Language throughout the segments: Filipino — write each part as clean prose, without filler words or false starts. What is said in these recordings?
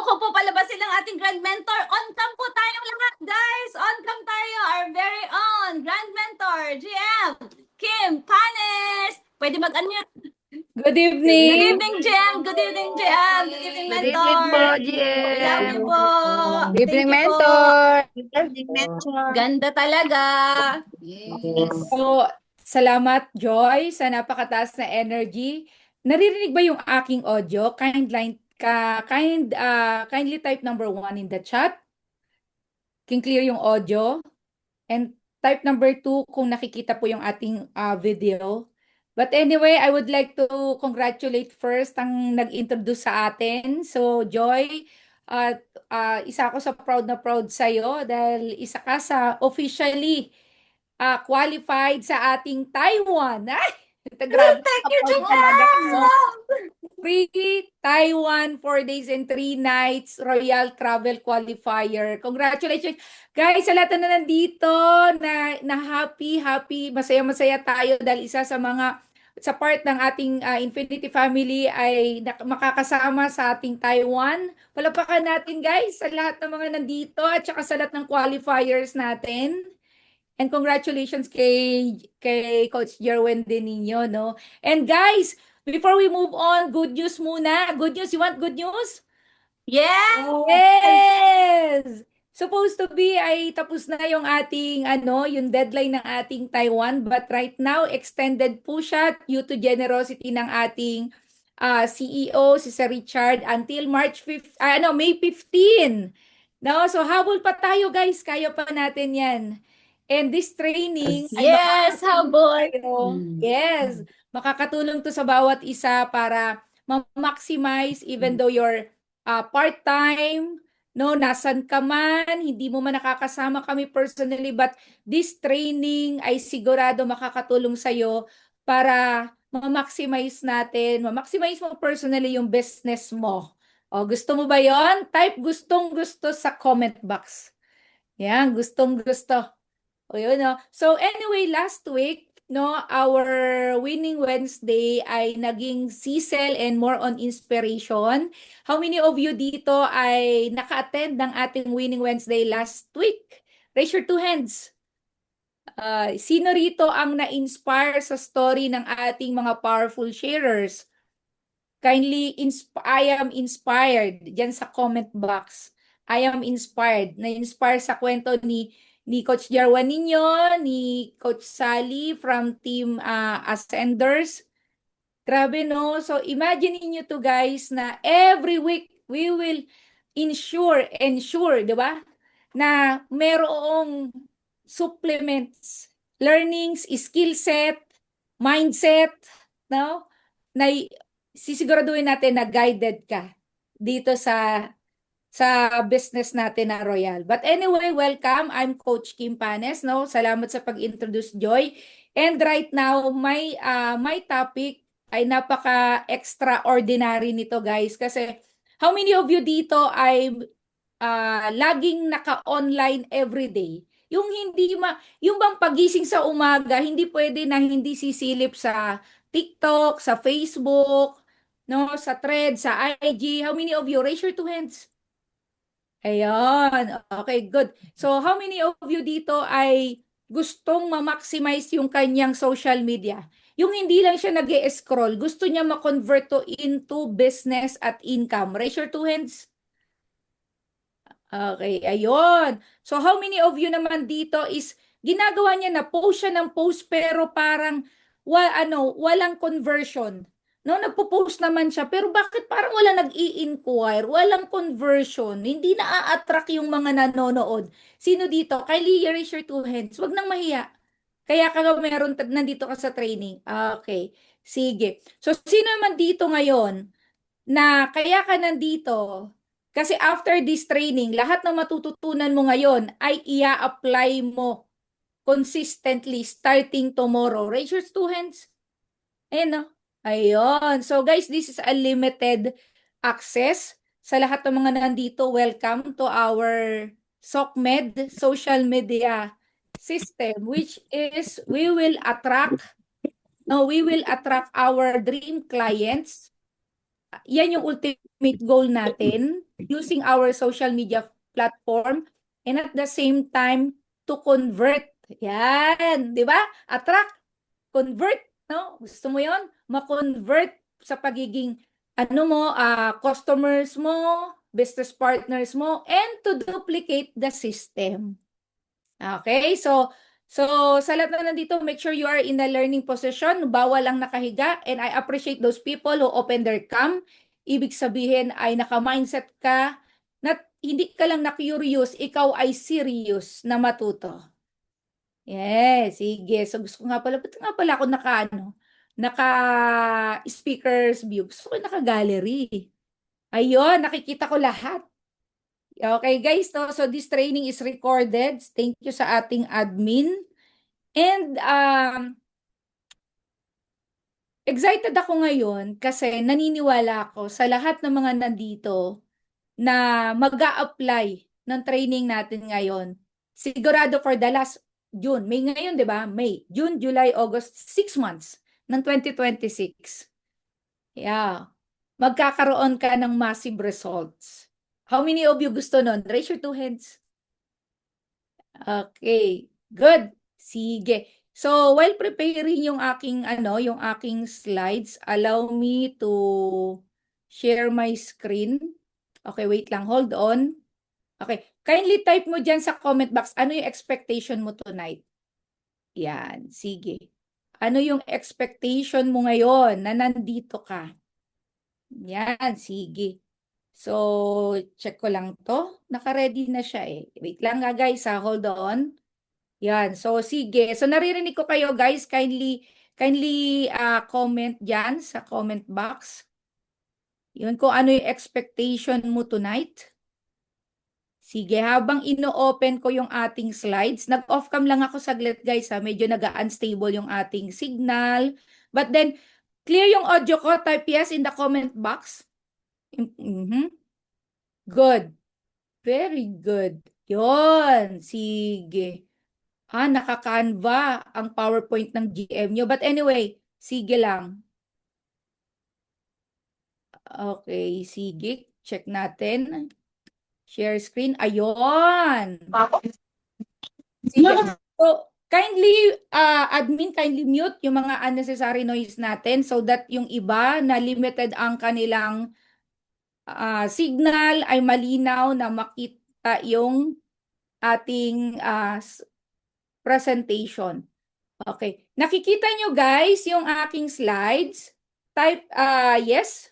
ko po palabasin ang ating Grand Mentor. On cam po tayong lahat, guys. On cam tayo. Our very own Grand Mentor, GM Kim Panes. Pwede mag-unmute. Good Good evening. evening, GM. Good evening, GM. Good evening, Good Mentor. evening po, We love you GM. po. Good evening, Thank you po. mentor. Good evening, Mentor. Ganda talaga. Yes. So, salamat, Joy, sa napakataas na energy. Naririnig ba yung aking audio? Kindly type number 1 in the chat. Can clear yung audio. And type number 2 kung nakikita po yung ating video. But anyway, I would like to congratulate first ang nag-introduce sa atin. So, Joy, isa ako sa proud na proud sa'yo dahil isa ka sa officially qualified sa ating Taiwan. Ay, grabe. Thank you, Proud talaga ako. GM. Free Taiwan 4 days and 3 nights Royal Travel Qualifier. Congratulations. Guys, sa lahat na nandito na happy, masaya-masaya tayo dahil isa sa mga sa part ng ating Infinity Family ay makakasama sa ating Taiwan. Palapakan natin guys sa lahat ng mga nandito at saka sa lahat ng qualifiers natin. And congratulations kay Coach Jerwin din ninyo, no? And guys, before we move on, good news muna. Good news, you want good news? Yes. Yes! Supposed to be ay tapos na yung ating yung deadline ng ating Taiwan, but right now extended po siya due to generosity ng ating CEO si Sir Richard until May 15. No, so habol pa tayo guys, kaya pa natin 'yan. And this training ay Yes, habol. Yes, makakatulong to sa bawat isa para ma-maximize even though you're part-time, no, nasan ka man, hindi mo man nakakasama kami personally, but this training ay sigurado makakatulong sa'yo para ma-maximize mo personally yung business mo. O, gusto mo ba yon? Type gustong-gusto sa comment box. Yan, gustong-gusto. O yun, no? So anyway, last week, no, our Winning Wednesday ay naging CSEL and more on inspiration. How many of you dito ay naka-attend ng ating Winning Wednesday last week? Raise your two hands. Sino rito ang na-inspire sa story ng ating mga powerful sharers? Kindly, I am inspired. Diyan sa comment box. I am inspired. Na-inspire sa kwento ni Coach Jarwan ninyo, ni Coach Sally from Team Ascenders. Grabe, no? So, imagine niyo to guys na every week we will ensure, di ba? Na merong supplements, learnings, skill set, mindset, no? Na sisiguraduhin natin na guided ka dito sa business natin na Royal. But anyway, welcome. I'm Coach Kim Panes, no? Salamat sa pag-introduce, Joy. And right now, my topic ay napaka-extraordinary nito, guys. Kasi how many of you dito ay laging naka-online everyday? Yung bang pagising sa umaga, hindi pwede na hindi sisilip sa TikTok, sa Facebook, no, sa Threads, sa IG. How many of you? Raise your two hands. Ayan. Okay, good. So, how many of you dito ay gustong ma-maximize yung kanyang social media? Yung hindi lang siya nag-scroll, gusto niya ma-convert to into business at income. Raise your two hands. Okay, ayun. So, how many of you naman dito is ginagawa niya na post siya ng post pero parang walang conversion. No, nagpo-post naman siya pero bakit parang wala nag-i-inquire, walang conversion, hindi na-attract yung mga nanonood. Sino dito? Kylie, raise your two hands. Wag nang mahiya. Kaya ka nandito ka sa training. Okay. Sige. So, sino naman dito ngayon na kaya ka nandito? Kasi after this training, lahat ng matututunan mo ngayon ay ia-apply mo consistently starting tomorrow. Raise your two hands. Ayan, no? Ayun. So guys, this is a limited access. Sa lahat ng mga nandito, welcome to our SOCMED social media system, which is we will attract our dream clients yan yung ultimate goal natin, using our social media platform and at the same time to convert. Yan, di ba? Attract, convert, no? Gusto mo yon? Ma-convert sa pagiging ano mo, customers mo, business partners mo, and to duplicate the system. Okay, so sa lahat na nandito, make sure you are in the learning position. Bawal ang nakahiga, and I appreciate those people who open their cam. Ibig sabihin ay naka-mindset ka na hindi ka lang na-curious, ikaw ay serious na matuto. Yes, sige. So gusto ko nga pala, ba't nga pala ako naka-speakers view. Gusto ko naka-gallery. Ayun, nakikita ko lahat. Okay, guys, so this training is recorded. Thank you sa ating admin. And excited ako ngayon kasi naniniwala ako sa lahat ng mga nandito na mag-a-apply ng training natin ngayon. Sigurado for the last June. May ngayon, di ba? May, June, July, August, 6 months ng 2026. Yeah. Magkakaroon ka ng massive results. How many of you gusto nun? Raise your two hands. Okay, good. Sige. So, while preparing yung aking slides, allow me to share my screen. Okay, wait lang. Hold on. Okay, kindly type mo dyan sa comment box, ano yung expectation mo tonight? Yan, sige. Ano yung expectation mo ngayon na nandito ka? Yan, sige. So, check ko lang to. Naka-ready na siya eh. Wait lang nga guys ha, hold on. Yan, so sige. So naririnig ko kayo guys, kindly comment diyan sa comment box. Yun kung ano yung expectation mo tonight. Sige, habang ino-open ko yung ating slides, nag-off cam lang ako saglit guys ha, medyo nag-unstable yung ating signal. But then, clear yung audio ko, type yes in the comment box. Good. Very good. Yun, sige. Naka-Canva ang PowerPoint ng GM nyo. But anyway, sige lang. Okay, sige. Check natin. Share screen. Ayun. Sige. So, admin, kindly mute yung mga unnecessary noise natin so that yung iba na limited ang kanilang signal ay malinaw na makita yung ating presentation. Okay. Nakikita nyo guys yung aking slides? Type yes.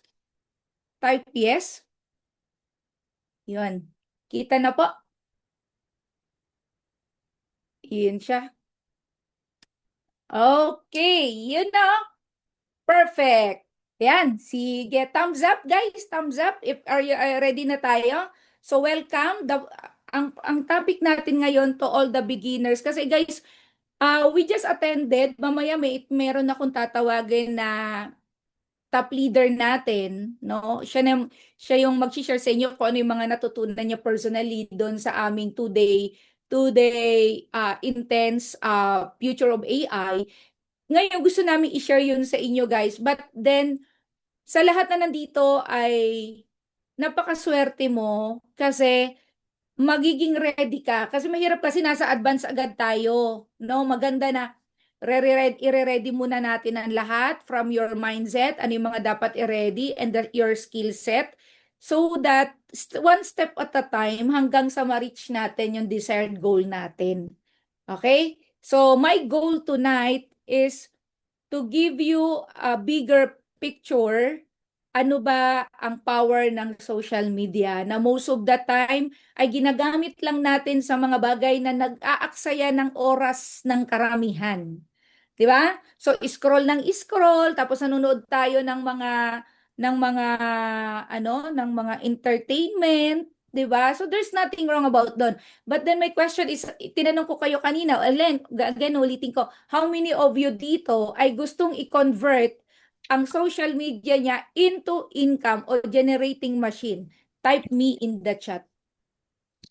Type yes. Yun. Kita na po. Yun siya. Okay. Yun na. Perfect. Yan. Sige. Thumbs up guys. Thumbs up. If are you ready na tayo? So welcome. Ang topic natin ngayon to all the beginners. Kasi guys, we just attended. Mamaya meron akong tatawagin na top leader natin, no? Siya yung mag-share sa inyo kung ano yung mga natutunan niya personally doon sa aming two-day intense future of AI. Ngayon gusto namin i-share yun sa inyo guys. But then sa lahat na nandito ay napakaswerte mo kasi magiging ready ka. Kasi mahirap kasi nasa advance agad tayo. No? Maganda na i-ready muna natin ang lahat from your mindset, ano yung mga dapat i-ready and your skill set so that one step at a time hanggang sa ma-reach natin yung desired goal natin. Okay? So my goal tonight is to give you a bigger picture. Ano ba ang power ng social media na most of the time ay ginagamit lang natin sa mga bagay na nag-aaksaya ng oras ng karamihan. 'Di ba? So scroll ng scroll tapos nanonood tayo ng mga entertainment, 'di ba? So there's nothing wrong about doon. But then my question is, tinanong ko kayo kanina, again ulitin ko, how many of you dito ay gustong i-convert ang social media niya into income or generating machine? Type me in the chat.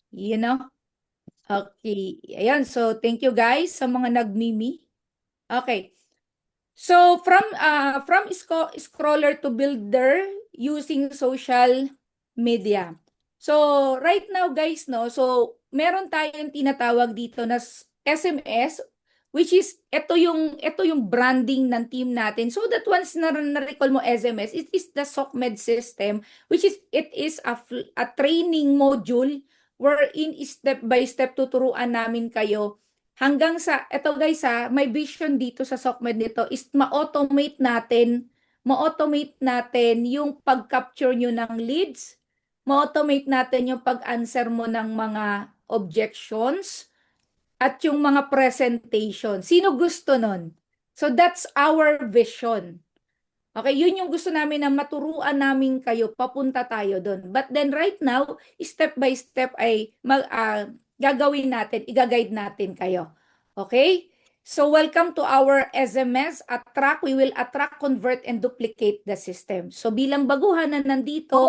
You know? Okay. Ayan. So, thank you guys sa mga nagmimi. Okay. So, from scroller to builder, using social media. So, right now guys, no, so meron tayong tinatawag dito na SMS, which is ito yung branding ng team natin. So that once na-recall mo SMS, it is the SOCMED system, which is it is a training module wherein step by step tuturuan namin kayo hanggang sa eto guys may vision dito sa SOCMED nito is ma-automate natin yung pag-capture nyo ng leads, ma-automate natin yung pag-answer mo ng mga objections, at yung mga presentation. Sino gusto nun? So that's our vision. Okay, yun yung gusto namin na maturuan namin kayo, papunta tayo doon. But then right now, step by step ay gagawin natin, i-guide natin kayo. Okay? So welcome to our SMS Attract. We will attract, convert, and duplicate the system. So bilang baguhan na nandito,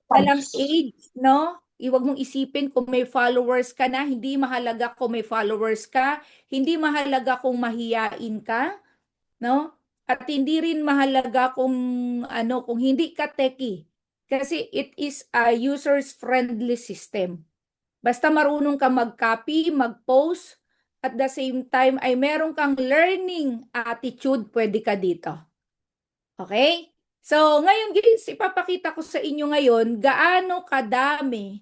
walang age, no? Iwag mong isipin kung may followers ka na, hindi mahalaga kung may followers ka, hindi mahalaga kung mahiyain ka, no? At hindi rin mahalaga kung kung hindi ka techie. Kasi it is a users friendly system. Basta marunong ka mag-copy, mag-post, at the same time ay meron kang learning attitude, pwede ka dito. Okay? So, ngayon guys, ipapakita ko sa inyo ngayon gaano kadami,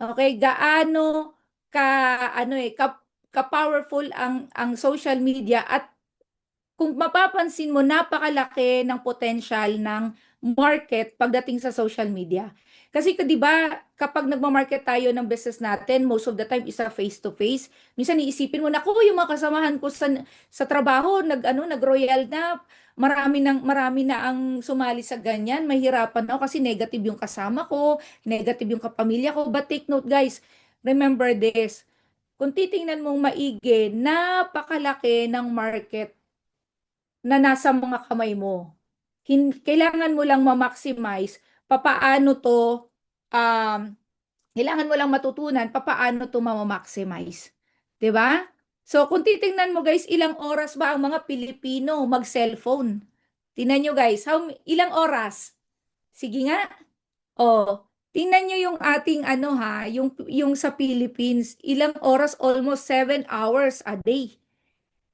okay, gaano ka-powerful ang social media at kung mapapansin mo, napakalaki ng potential ng market pagdating sa social media. Kasi 'di ba, kapag nagma-market tayo ng business natin, most of the time isa face to face. Minsan iisipin mo, naku, yung mga kasamahan ko sa trabaho, nag-royal na, marami na ang sumali sa ganyan, mahirapan ako kasi negative yung kasama ko, negative yung kapamilya ko. But take note guys, remember this. Kung titingnan mong maigi, napakalaki ng market na nasa mga kamay mo. Kailangan mo lang ma-maximize papaano to, kailangan mo lang matutunan papaano to ma-maximize. 'Di ba? So kung titingnan mo guys, ilang oras ba ang mga Pilipino mag-cellphone? Tingnan nyo guys, ilang oras? Sige nga. Oh, tingnan nyo yung ating yung sa Philippines, ilang oras? Almost 7 hours a day.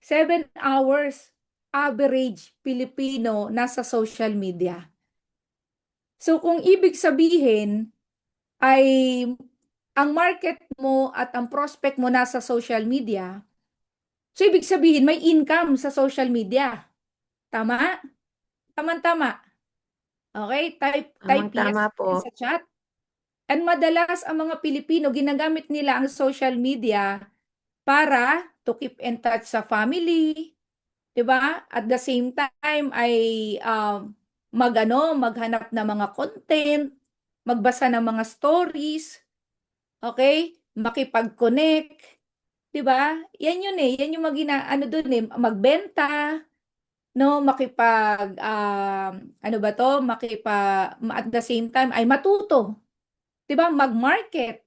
7 hours average Pilipino nasa social media. So kung ibig sabihin ay ang market mo at ang prospect mo nasa social media, so ibig sabihin may income sa social media. Tama? Tama-tama. Okay? Type yes Tamang-tama po. sa chat. And madalas ang mga Pilipino, ginagamit nila ang social media para to keep in touch sa family, 'di ba? At the same time ay maghanap ng mga content, magbasa ng mga stories, okay? Makipag-connect, 'di ba? Yan yun eh, yan yung doon eh, magbenta, no, at the same time ay matuto, 'di ba? Mag-market.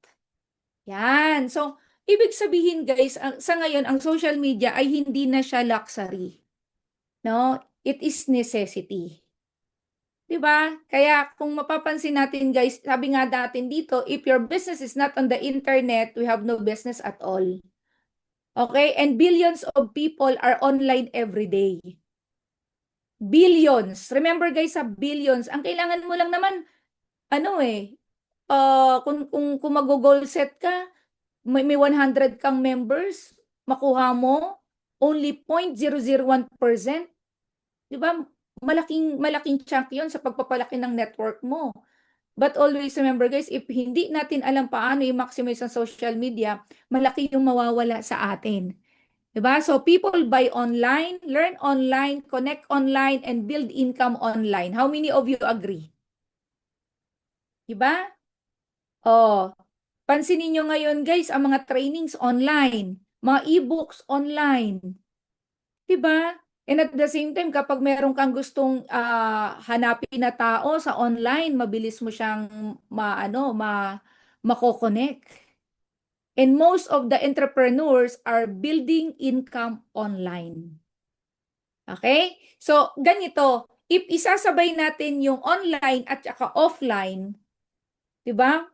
Yan. So, ibig sabihin guys, sa ngayon ang social media ay hindi na siya luxury. No? It is necessity. 'Di ba? Kaya kung mapapansin natin guys, sabi nga natin dito, if your business is not on the internet, we have no business at all. Okay? And billions of people are online every day. Billions. Remember guys, sa billions, ang kailangan mo lang naman kung mag-goal set ka, may 100 kang members, makuha mo only 0.001%. 'Di ba? Malaking chunk 'yon sa pagpapalaki ng network mo. But always remember guys, if hindi natin alam paano i-maximize ang social media, malaki yung mawawala sa atin. 'Di ba? So people buy online, learn online, connect online, and build income online. How many of you agree? 'Di ba? Oh, pansinin nyo ngayon guys, ang mga trainings online, mga e-books online. Diba? And at the same time, kapag meron kang gustong hanapin na tao sa online, mabilis mo siyang mako-connect. And most of the entrepreneurs are building income online. Okay? So, ganito, if isasabay natin yung online at saka offline, 'di ba?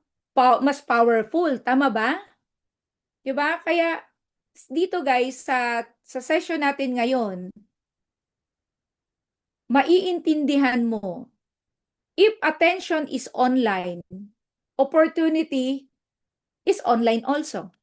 Mas powerful, tama ba? 'Di ba? Kaya dito guys sa session natin ngayon, maiintindihan mo if attention is online, opportunity is online also.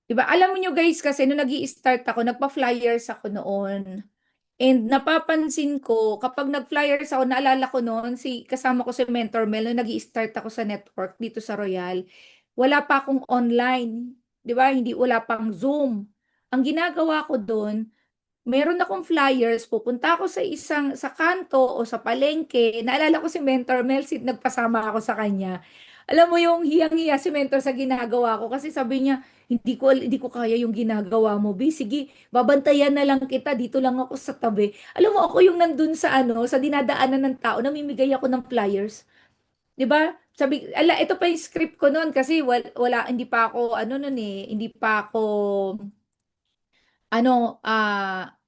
'Di ba? Alam niyo guys kasi nung nag-i-start ako, nagpa-flyers ako noon. And napapansin ko, kapag nag-flyers ako, naalala ko noon, kasama ko si Mentor Mel, nung nag-i-start ako sa network dito sa Royal, wala pa akong online. Di ba? Wala pang Zoom. Ang ginagawa ko doon, meron akong flyers, pupunta ako sa kanto o sa palengke. Naalala ko si Mentor Mel, nagpasama ako sa kanya. Alam mo yung hiyang-hiya si Mentor sa ginagawa ko kasi sabi niya, hindi ko kaya yung ginagawa mo, B. Sige, babantayan na lang kita, dito lang ako sa tabi. Alam mo, ako yung nandun sa dinadaanan ng tao, namimigay ako ng flyers. 'Di ba? Ito pa yung script ko noon kasi hindi pa ako, noon hindi pa ako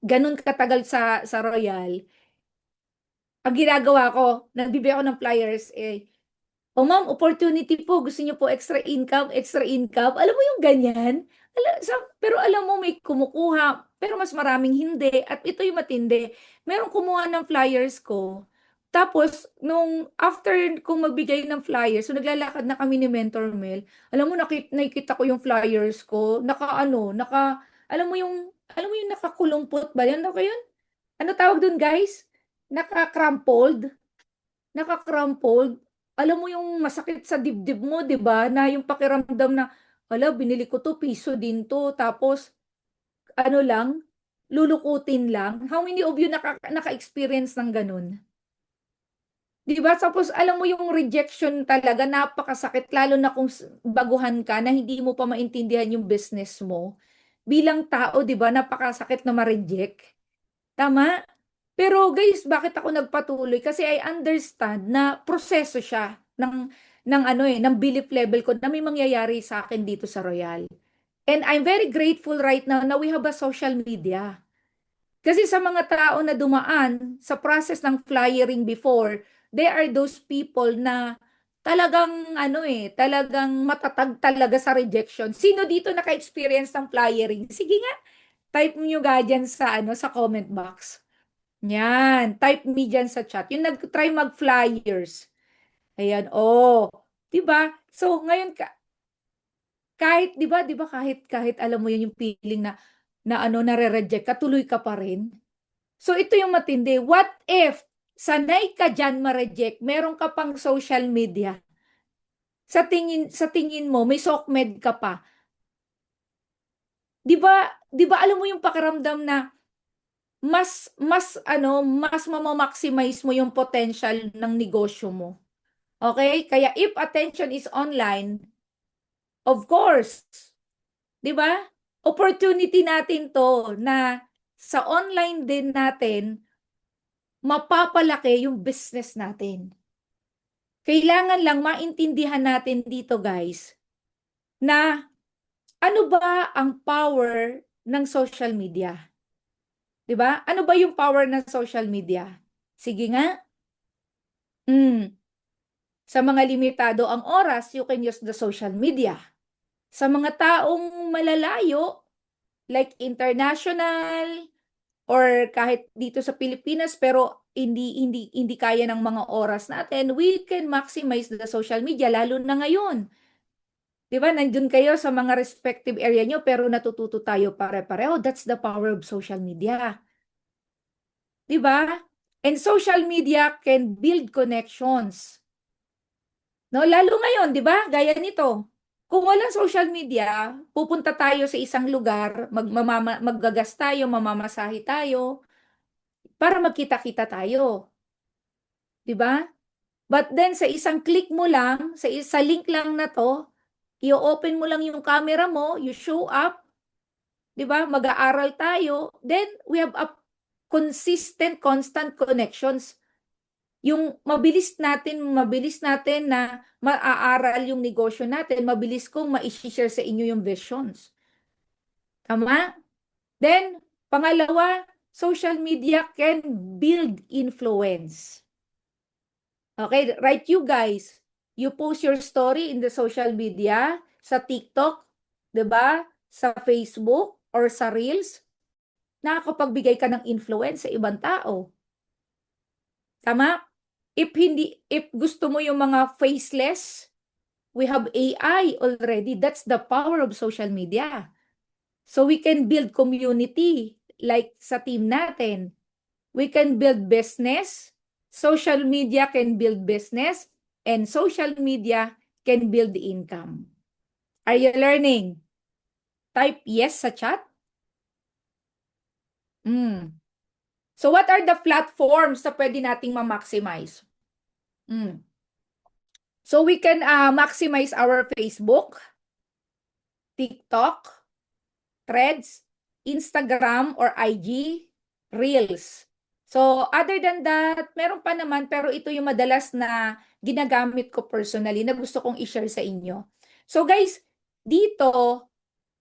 ganun katagal sa Royal. Ang ginagawa ko, nagbibigay ako ng flyers, "O ma'am, opportunity po, gusto niyo po extra income, extra income." Alam mo yung ganyan? Pero alam mo may kumukuha, pero mas maraming hindi. At ito yung matindi. Merong kumuha ng flyers ko. Tapos, nung after kong magbigay ng flyers, so naglalakad na kami ni Mentor Mel, alam mo, nakita ko yung flyers ko, alam mo yung nakakulungpot ba yan? Ano tawag dun, guys? Naka-crumpled. Naka-crumpled. Alam mo yung masakit sa dibdib mo, 'di ba? Na yung pakiramdam na, hala, binili ko to, piso din to. Tapos, ano lang, lulukutin lang. How many of you naka-experience ng ganun? 'Di ba? Tapos, alam mo yung rejection talaga, napakasakit. Lalo na kung baguhan ka na hindi mo pa maintindihan yung business mo. Bilang tao, 'di ba? Napakasakit na ma-reject. Tama? Pero guys, bakit ako nagpatuloy? Kasi I understand na proseso siya ng belief level ko na may mangyayari sa akin dito sa Royal. And I'm very grateful right now na we have a social media. Kasi sa mga tao na dumaan sa process ng flyering before, they are those people na talagang matatag talaga sa rejection. Sino dito naka-experience ng flyering? Sige nga, type nyo ga dyan sa comment box. Yan, type me dyan sa chat. Yung nag-try mag-flyers. Ayan, oh. 'Di ba? So, ngayon kahit 'di ba kahit alam mo yun yung feeling na nare-reject ka, tuloy ka pa rin. So, ito yung matindi. What if sanay ka diyan ma-reject, meron ka pang social media. Sa tingin mo may SOCMED ka pa. 'Di ba alam mo yung pakiramdam na mas mama-maximize mo yung potential ng negosyo mo. Okay? Kaya if attention is online, of course, 'di ba? Opportunity natin 'to na sa online din natin mapapalaki yung business natin. Kailangan lang maintindihan natin dito, guys, na ano ba ang power ng social media? 'Di ba? Ano ba yung power ng social media? Sige nga. Mm. Sa mga limitado ang oras, you can use the social media. Sa mga taong malalayo, like international or kahit dito sa Pilipinas pero hindi kaya ng mga oras natin, we can maximize the social media lalo na ngayon. 'Di ba? Nandun kayo sa mga respective area nyo pero natututo tayo pare-pareho. That's the power of social media. 'Di ba? And social media can build connections. No, lalo ngayon, 'di ba? Gaya nito. Kung walang social media, pupunta tayo sa isang lugar, maggagas tayo, mamamasahe tayo para magkita-kita tayo, 'di ba? But then sa isang click mo lang, sa link lang na 'to, i-open mo lang yung camera mo, you show up, 'di ba? Mag-aaral tayo, then we have a constant connections. Yung mabilis natin na maaaral yung negosyo natin, mabilis kong ma-share sa inyo yung visions. Tama? Then, pangalawa, social media can build influence. Okay, right you guys, you post your story in the social media, sa TikTok, 'di ba? Sa Facebook or sa Reels, nakakapagbigay ka ng influence sa ibang tao. Tama? If gusto mo yung mga faceless, we have AI already. That's the power of social media. So we can build community like sa team natin. We can build business. Social media can build business and social media can build income. Are you learning? Type yes sa chat. So what are the platforms na pwede nating ma-maximize? So we can maximize our Facebook, TikTok, Threads, Instagram or IG, Reels. So other than that, meron pa naman pero ito yung madalas na ginagamit ko personally na gusto kong i-share sa inyo. So guys, dito,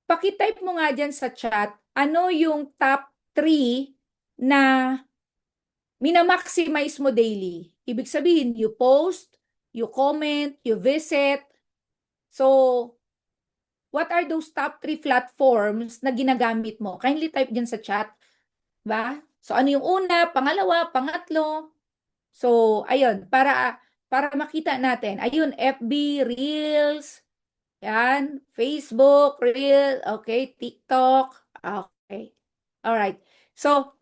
paki-type mo nga dyan sa chat, ano yung top 3 na minamaximize mo daily. Ibig sabihin, you post, you comment, you visit. So, what are those top 3 platforms na ginagamit mo? Kindly type dyan sa chat. Ba? So, ano yung una, pangalawa, pangatlo? So, ayun, para makita natin. Ayun, FB, Reels, yan, Facebook, Reel, okay, TikTok, okay. Alright. So,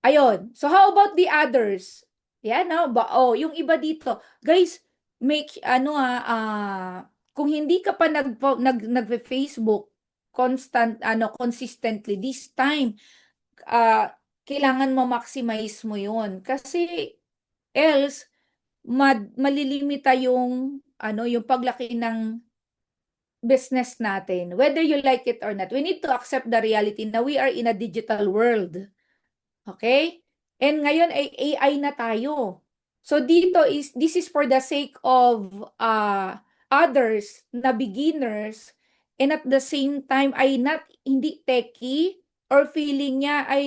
ayun. So, how about the others? Yan, no? Yung iba dito. Guys, kung hindi ka pa nag-Facebook, consistently, this time, kailangan mo maximize mo yun. Kasi, else, malilimita yung paglaki ng business natin. Whether you like it or not, we need to accept the reality na we are in a digital world. Okay? And ngayon ay AI na tayo. So this is for the sake of others na beginners and at the same time ay hindi techie or feeling niya ay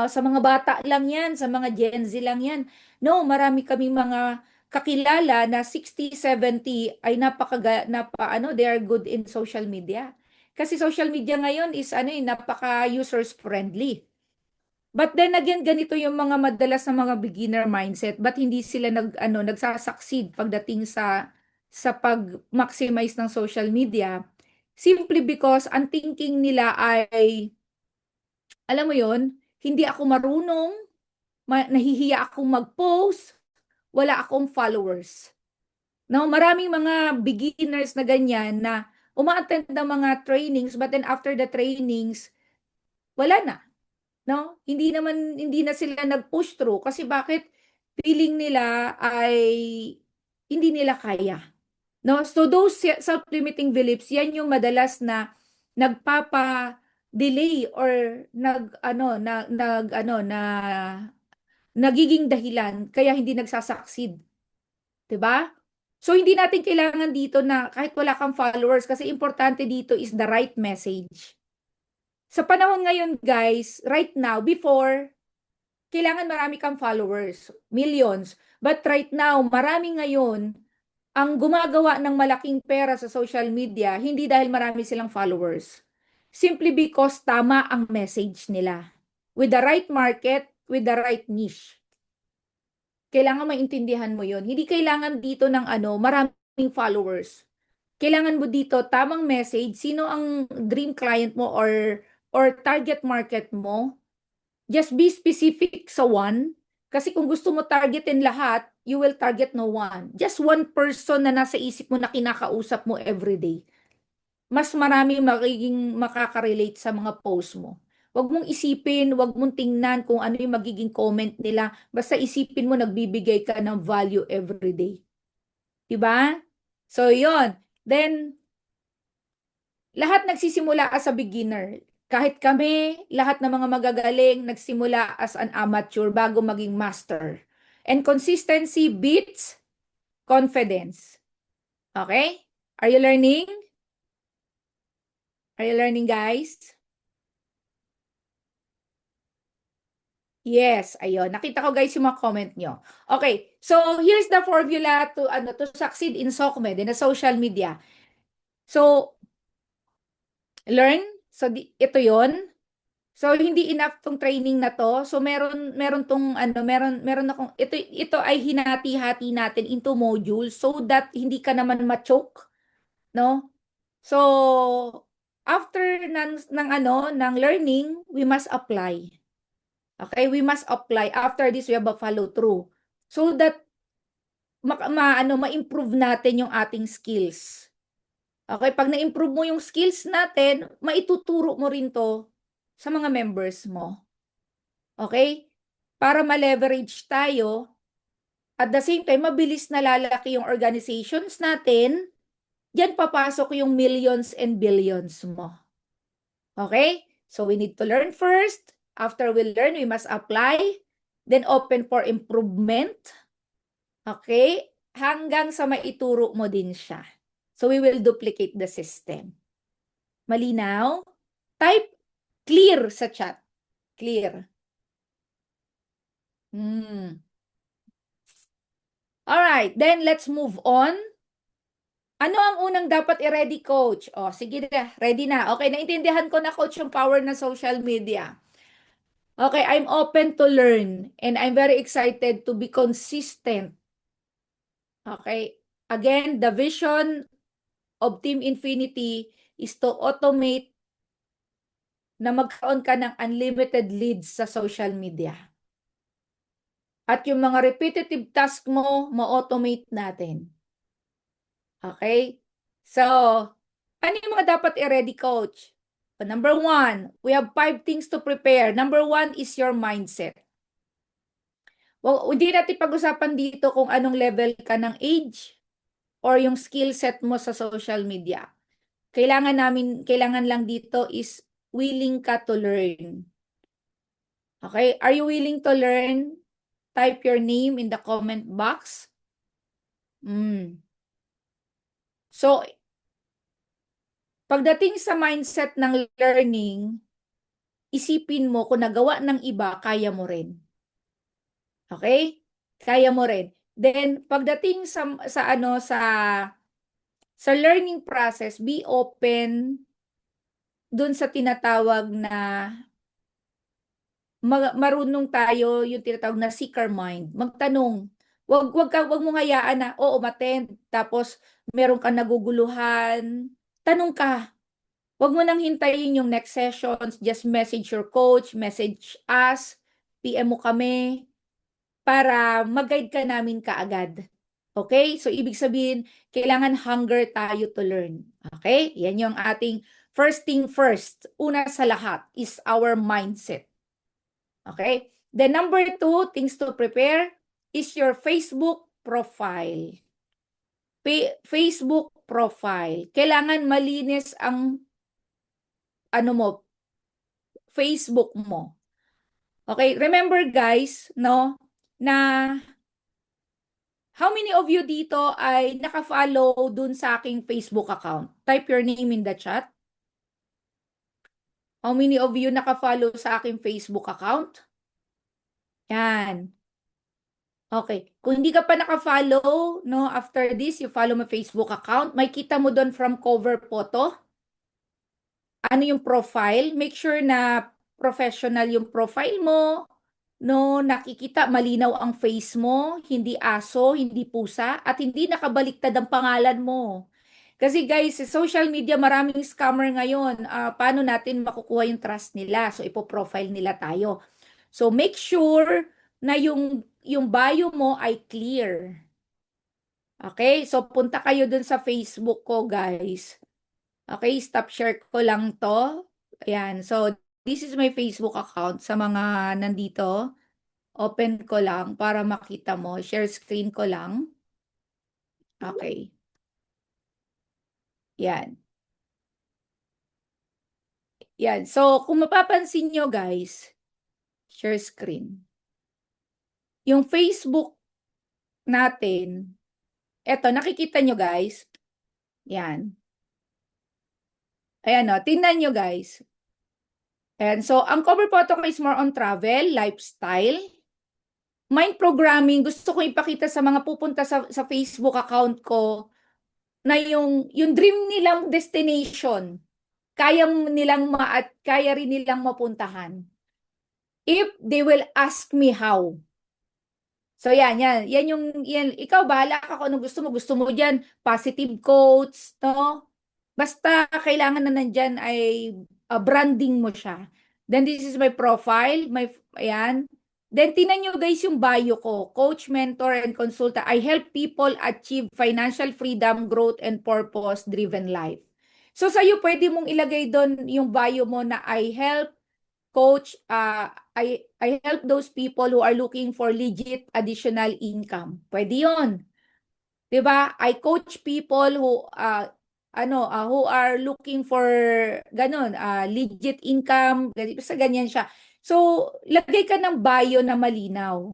sa mga bata lang yan, sa mga Gen Z lang yan. No, marami kami mga kakilala na 60, 70 ay they are good in social media. Kasi social media ngayon is napaka users friendly. But then again, ganito yung mga madalas na mga beginner mindset, but hindi sila nagsasucceed pagdating sa pag-maximize ng social media. Simply because ang thinking nila ay, alam mo yon, hindi ako marunong, nahihiya akong mag-post, wala akong followers. No, maraming mga beginners na ganyan na uma-attend ng mga trainings, but then after the trainings, wala na. No? Hindi na sila nag-push through kasi bakit feeling nila ay hindi nila kaya. No? So those self-limiting beliefs, yan yung madalas na nagpapa-delay or nagiging dahilan kaya hindi nagsasucceed. 'Di ba? So hindi natin kailangan dito na kahit wala kang followers kasi importante dito is the right message. Sa panahon ngayon, guys, right now, before, kailangan marami kang followers, millions. But right now, marami ngayon ang gumagawa ng malaking pera sa social media, hindi dahil marami silang followers. Simply because tama ang message nila. With the right market, with the right niche. Kailangan maintindihan mo yon. Hindi kailangan dito ng maraming followers. Kailangan mo dito tamang message, sino ang dream client mo or target market mo. Just be specific sa one. Kasi kung gusto mo targetin lahat, you will target no one. Just one person na nasa isip mo na kinakausap mo everyday. Mas marami magiging makaka-relate sa mga post mo. Huwag mong isipin, huwag mong tingnan kung ano yung magiging comment nila. Basta isipin mo nagbibigay ka ng value everyday. Diba? So, yon. Then, lahat nagsisimula as a beginner. Kahit kami, lahat ng mga magagaling, nagsimula as an amateur bago maging master. And consistency beats confidence. Okay? Are you learning? Are you learning, guys? Yes, ayun. Nakita ko guys yung mga comment nyo. Okay, so here's the formula to succeed in SOCMED, in a social media. So, learn. So, ito yon. So, hindi enough tong training na to. So, meron tong meron akong ito ay hinati-hati natin into modules so that hindi ka naman ma-choke, no? So, after ng learning, we must apply. Okay, we must apply. After this, we have a follow through so that ma-improve natin yung ating skills. Okay, pag na-improve mo yung skills natin, maituturo mo rin to sa mga members mo. Okay? Para ma-leverage tayo, at the same time, mabilis na lalaki yung organizations natin, diyan papasok yung millions and billions mo. Okay? So we need to learn first. After we learn, we must apply. Then open for improvement. Okay? Hanggang sa maituro mo din siya. So we will duplicate the system. Malinaw? Type clear sa chat. Clear. Alright, then let's move on. Ano ang unang dapat i-ready, coach? O, sige na, ready na. Okay, naintindihan ko na, coach, yung power ng social media. Okay, I'm open to learn and I'm very excited to be consistent. Okay, again, the vision of Team Infinity is to automate na magkaroon ka ng unlimited leads sa social media. At yung mga repetitive task mo, ma-automate natin. Okay? So, ano yung mga dapat i-ready, coach? Number 1, we have 5 things to prepare. Number 1 is your mindset. Well, hindi natin pag-usapan dito kung anong level ka ng age or yung skill set mo sa social media. Kailangan lang dito is willing ka to learn. Okay? Are you willing to learn? Type your name in the comment box. So, pagdating sa mindset ng learning, isipin mo kung nagawa ng iba, kaya mo rin. Okay? Kaya mo rin. Then, pagdating sa learning process, be open dun sa tinatawag na marunong tayo, yung tinatawag na seeker mind. Magtanong. Wag mong hayaan na, oo, umattend, tapos meron kang naguguluhan. Tanong ka. Wag mo nang hintayin yung next sessions. Just message your coach, message us, PM mo kami, para mag-guide ka namin kaagad. Okay? So, ibig sabihin, kailangan hunger tayo to learn. Okay? Yan yung ating first thing first. Una sa lahat is our mindset. Okay? Then number 2, things to prepare is your Facebook profile. Facebook profile. Kailangan malinis ang Facebook mo. Okay? Remember guys, no, na how many of you dito ay naka-follow dun sa aking Facebook account? Type your name in the chat. How many of you naka-follow sa aking Facebook account? Yan. Okay. Kung hindi ka pa naka-follow, no, after this, you follow my Facebook account. May kita mo doon from cover photo. Ano yung profile? Make sure na professional yung profile mo. No, nakikita malinaw ang face mo, hindi aso, hindi pusa, at hindi nakabaliktad ang pangalan mo. Kasi guys, sa social media maraming scammer ngayon. Paano natin makukuha yung trust nila? So ipo-profile nila tayo. So make sure na yung bio mo ay clear. Okay? So punta kayo dun sa Facebook ko, guys. Okay, stop share ko lang to. Ayan. So this is my Facebook account sa mga nandito. Open ko lang para makita mo. Share screen ko lang. Okay. Yan. Yan. So, kung mapapansin nyo, guys, share screen. Yung Facebook natin, eto, nakikita nyo, guys. Yan. Ayan o, tingnan nyo, guys. And so, ang cover photo ko is more on travel, lifestyle. Mind programming, gusto ko ipakita sa mga pupunta sa Facebook account ko na yung dream nilang destination, kaya rin nilang mapuntahan. If they will ask me how. So yan, ikaw bahala ka kung ano gusto mo. Gusto mo diyan positive quotes, no? Basta kailangan na nandyan ay branding mo siya. Then this is my profile, ayan. Then tingnan nyo guys yung bio ko, coach, mentor, and consultant. I help people achieve financial freedom, growth, and purpose-driven life. So sa'yo, pwede mong ilagay doon yung bio mo na I help coach, I help those people who are looking for legit additional income. Pwede yun. 'Di ba? I coach people who are looking for ganun, legit income, basta ganyan siya. So, lagay ka ng bio na malinaw.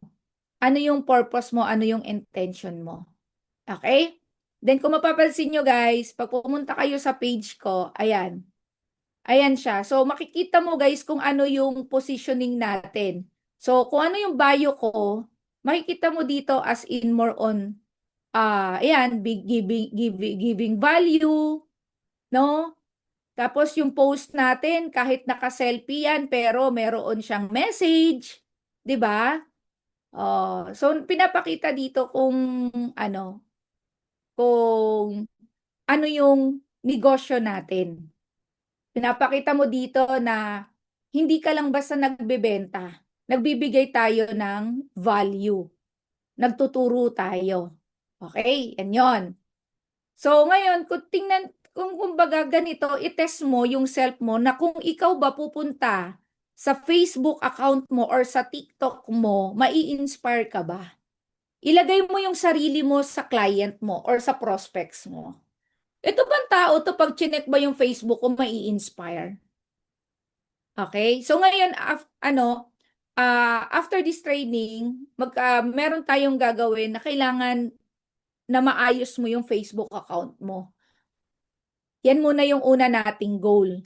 Ano yung purpose mo, ano yung intention mo. Okay? Then kung mapapansin nyo guys, pag pumunta kayo sa page ko, ayan. Ayan siya. So, makikita mo guys kung ano yung positioning natin. So, kung ano yung bio ko, makikita mo dito as in more on ayan, giving value, no? Tapos yung post natin, kahit naka-selfie yan, pero meron siyang message, 'di ba? So pinapakita dito ano, kung ano yung negosyo natin. Pinapakita mo dito na hindi ka lang basta nagbebenta. Nagbibigay tayo ng value. Nagtuturo tayo. Okay, yan 'yon. So ngayon, kung kumbaga ganito, i-test mo yung self mo na kung ikaw ba pupunta sa Facebook account mo or sa TikTok mo, mai-inspire ka ba? Ilagay mo yung sarili mo sa client mo or sa prospects mo. Ito bang tao to pag chinek ba yung Facebook ko, mai-inspire? Okay? So ngayon, after this training, meron tayong gagawin na kailangan na maayos mo yung Facebook account mo. Yan muna yung una nating goal.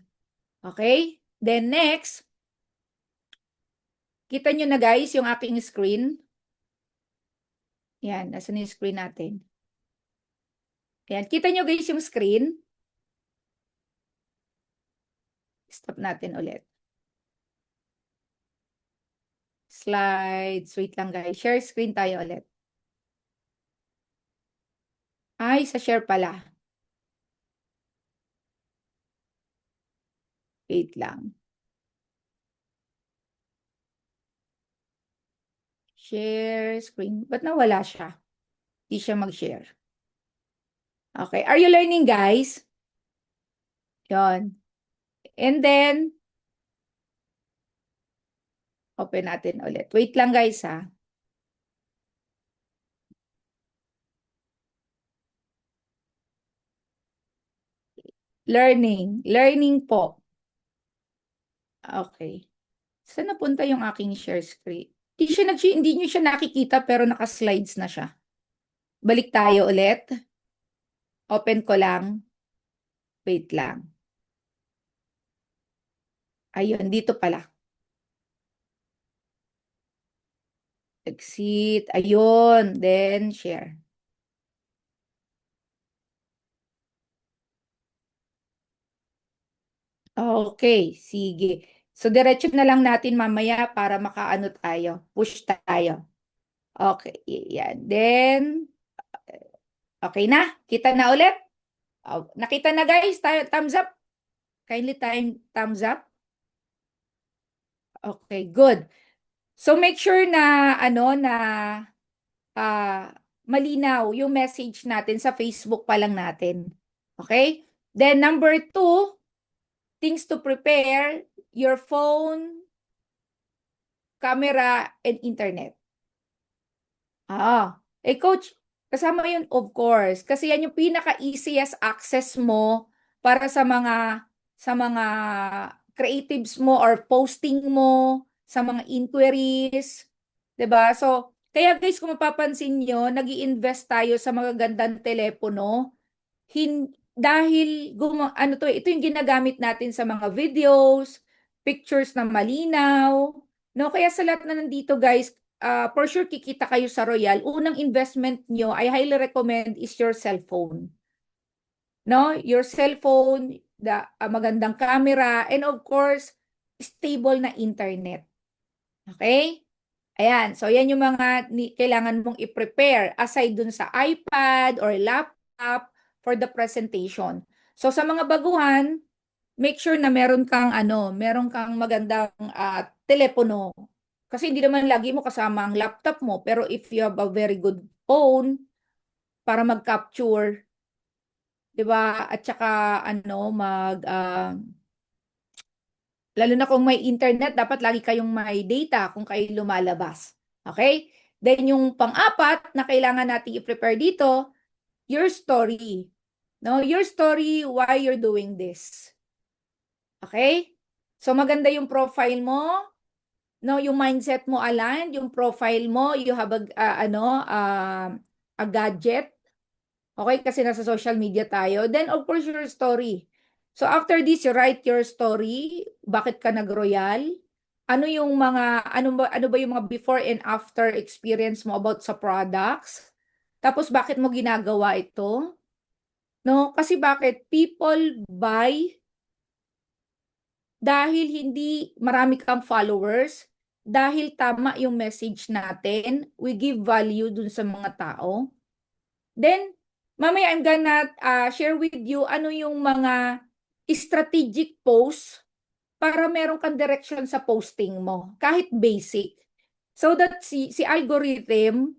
Okay? Then next, kita nyo na guys yung aking screen. Yan, nasa na yung screen natin. Yan, kita nyo guys yung screen. Stop natin ulit. Slides. Wait lang guys. Share screen tayo ulit. Ay, sa share pala. Wait lang. Share screen. Ba't nawala siya? Hindi siya mag-share. Okay. Are you learning guys? Yon. And then, open natin ulit. Wait lang guys ha. Learning. Learning po. Okay. Saan napunta yung aking share screen? Hindi nyo siya nakikita pero naka-slides na siya. Balik tayo ulit. Open ko lang. Wait lang. Ayun, dito pala. Exit. Ayun. Then, share. Okay, sige. So, diretso na lang natin mamaya para makaano tayo. Push tayo. Okay, yan. Then, okay na? Kita na ulit? Nakita na guys? Thumbs up? Kindly thumbs up? Okay, good. So, make sure na, malinaw yung message natin sa Facebook pa lang natin. Okay? Then, number 2, things to prepare, your phone, camera, and internet. Coach, kasama yun, of course. Kasi yan yung pinaka-easiest access mo para sa mga creatives mo or posting mo, sa mga inquiries. 'Di ba? So, kaya guys, kung mapapansin nyo, nag-i-invest tayo sa magagandang telepono. Dahil ito yung ginagamit natin sa mga videos, pictures na malinaw, no? Kaya sa lahat na nandito, guys, for sure kikita kayo sa Royal. Unang investment nyo, I highly recommend is your cellphone. No? Your cellphone, the magandang camera, and of course, stable na internet. Okay? Ayan, so yan yung mga kailangan mong i-prepare aside dun sa iPad or laptop for the presentation. So sa mga baguhan, make sure na meron kang magandang telepono. Kasi hindi naman lagi mo kasama ang laptop mo, pero if you have a very good phone para mag-capture, 'di ba? At saka lalo na kung may internet, dapat lagi kayong may data kung kayo lumalabas. Okay? Then yung pang-apat na kailangan natin i-prepare dito, your story. No, your story why you're doing this. Okay? So maganda yung profile mo, no, yung mindset mo aligned, yung profile mo, you have a gadget. Okay, kasi nasa social media tayo. Then of course your story. So after this, you write your story. Bakit ka nag-royal? Ano ba yung mga before and after experience mo about sa products? Tapos bakit mo ginagawa ito? No? Kasi bakit people buy dahil hindi marami kang followers, dahil tama yung message natin, we give value dun sa mga tao. Then mamaya I'm gonna share with you ano yung mga strategic posts para meron kang direction sa posting mo, kahit basic. So that si algorithm,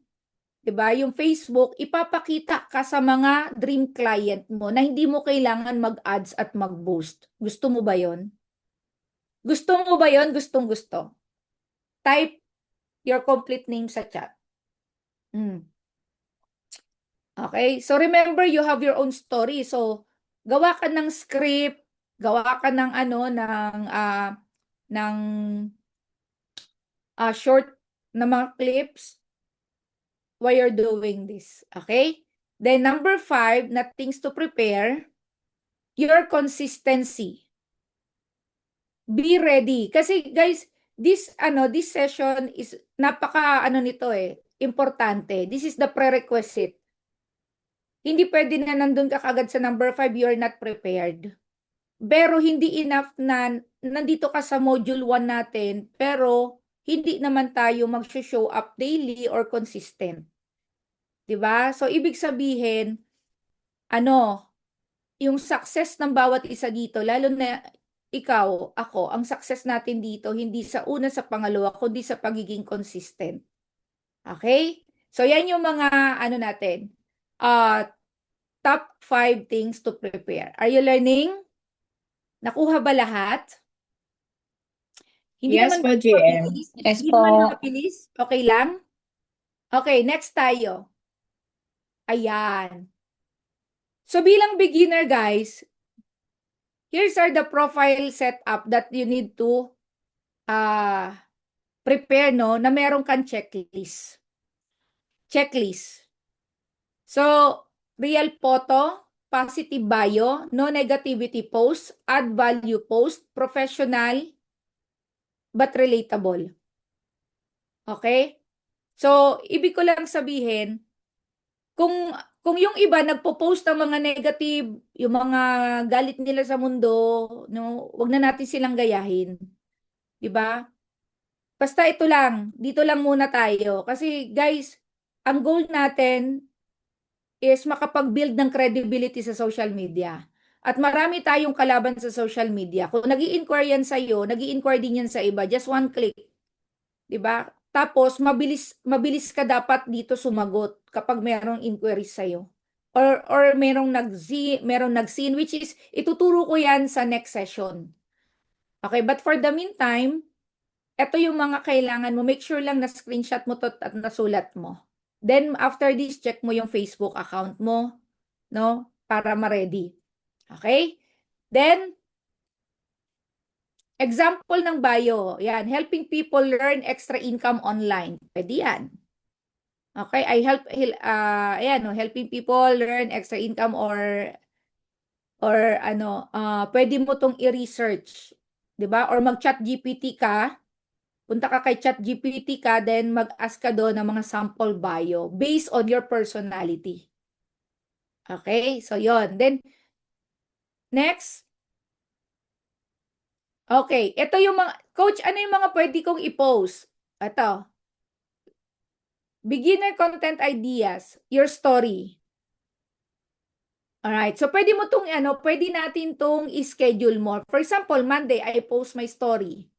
'di ba, yung Facebook, ipapakita ka sa mga dream client mo na hindi mo kailangan mag-ads at mag-boost. Gusto mo ba 'yon? Gusto mo ba 'yon? Gustong-gusto. Type your complete name sa chat. Okay? So remember, you have your own story. So gawa ka ng script, gawa ka ng ng short na mga clips while you're doing this. Okay? Then number 5, na things to prepare, your consistency. Be ready. Kasi guys, this session is importante. This is the prerequisite. Hindi pwede na nandun ka kagad sa number 5, you're not prepared. Pero hindi enough na nandito ka sa module 1 natin, pero hindi naman tayo mag-show up daily or consistent. 'Di ba? So ibig sabihin, yung success ng bawat isa dito, lalo na ikaw, ako, ang success natin dito, hindi sa una, sa pangalawa, kundi sa pagiging consistent. Okay? So yan yung mga natin. Top 5 things to prepare. Are you learning? Nakuha ba lahat? Hindi Yes naman po, GM. mabilis. Yes Hindi po. naman mabilis. Okay lang? Okay, next tayo. Ayan. So bilang beginner, guys, here's are the profile setup that you need to prepare, no, na meron kang checklist. Checklist. So, real photo, positive bio, no negativity post, add value post, professional, but relatable. Okay? So, ibig ko lang sabihin, kung yung iba nagpo-post ng mga negative, yung mga galit nila sa mundo, no, wag na natin silang gayahin. 'Di ba? Basta ito lang, dito lang muna tayo. Kasi guys, ang goal natin is makapag-build ng credibility sa social media. At marami tayong kalaban sa social media. Kung nag-i-inquire yan sa'yo, nag-i-inquire din yan sa iba. Just one click. 'Di ba? Tapos mabilis ka dapat dito sumagot kapag merong inquiries sa iyo. Or merong nag-seen, which is ituturo ko 'yan sa next session. Okay, but for the meantime, ito yung mga kailangan mo. Make sure lang na screenshot mo to at nasulat mo. Then after this, check mo yung Facebook account mo, no? Para ma-ready. Okay? Then example ng bio, yan, helping people learn extra income online. Pwede yan. Okay, helping people learn extra income or pwede mo tong i-research. 'di ba? Or mag-chat GPT ka, punta ka kay chat GPT ka, then mag-ask ka doon ng mga sample bio based on your personality. Okay? So, yon. Then, next. Okay. Ito yung mga, coach, ano yung mga pwede kong i-post? Ito. Beginner content ideas, your story. Alright. So, pwede mo tong, pwede natin tong i-schedule mo. For example, Monday, I post my story.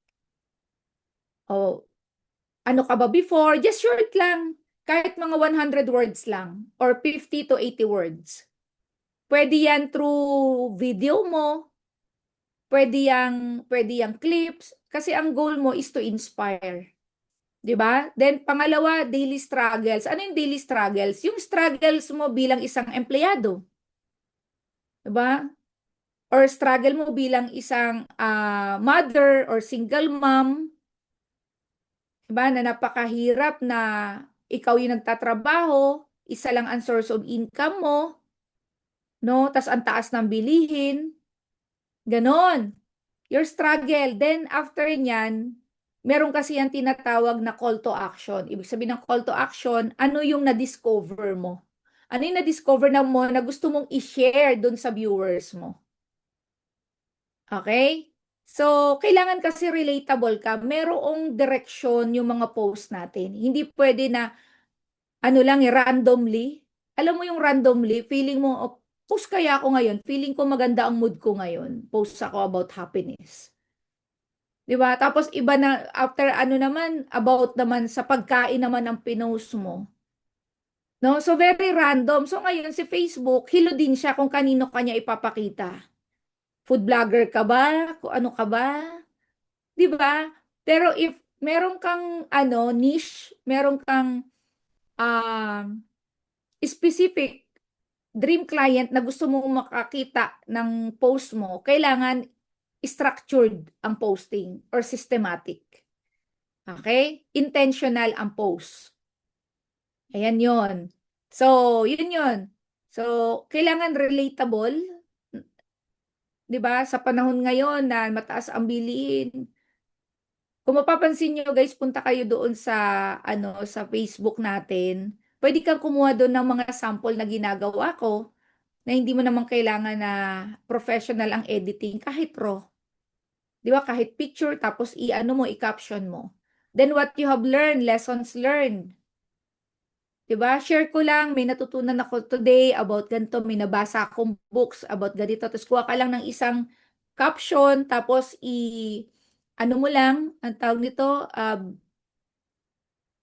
Oh, ano ka ba before? Just short lang. Kahit mga 100 words lang. Or 50 to 80 words. Pwede yan through video mo. Pwede yang clips. Kasi ang goal mo is to inspire. 'Di ba? Then, pangalawa, daily struggles. Ano yung daily struggles? Yung struggles mo bilang isang empleyado. 'Di ba? Or struggle mo bilang isang mother or single mom, 'di ba? Na napakahirap na ikaw yung nagtatrabaho, isa lang ang source of income mo, no? Tas ang taas ng bilihin, ganon. Your struggle. Then after niyan, meron kasi yan tinatawag na call to action. Ibig sabihin ng call to action, ano yung na-discover mo? Ano yung na-discover na mo na gusto mong i-share dun sa viewers mo? Okay? So, kailangan kasi relatable ka. Merong direksyon yung mga post natin. Hindi pwede na, ano lang, randomly. Alam mo yung randomly, feeling mo, oh, post kaya ako ngayon, feeling ko maganda ang mood ko ngayon. Post ako about happiness. 'Di ba? Tapos iba na, after ano naman, about naman sa pagkain naman ang pinost mo. No? So, very random. So, ngayon si Facebook, hilo din siya kung kanino kanya ipapakita. Food vlogger ka ba? Kung ano ka ba? 'Di ba? Pero if meron kang niche, meron kang specific dream client na gusto mong makakita ng post mo, kailangan structured ang posting or systematic. Okay? Intentional ang post. Ayan yon. So, yun yun. So, kailangan relatable, 'di ba? Sa panahon ngayon na mataas ang bilihin, kung mapapansin nyo guys, punta kayo doon sa sa Facebook natin. Pwede kang kumuha doon ng mga sample na ginagawa ko na hindi mo naman kailangan na professional ang editing, kahit raw. 'Di ba? Kahit picture tapos i-caption mo. Then what you have learned, lessons learned. 'Di ba? Share ko lang, may natutunan ako today about ganito, may nabasa akong books about ganito. Tapos kuha ka lang ng isang caption tapos ano mo lang, ang tawag nito,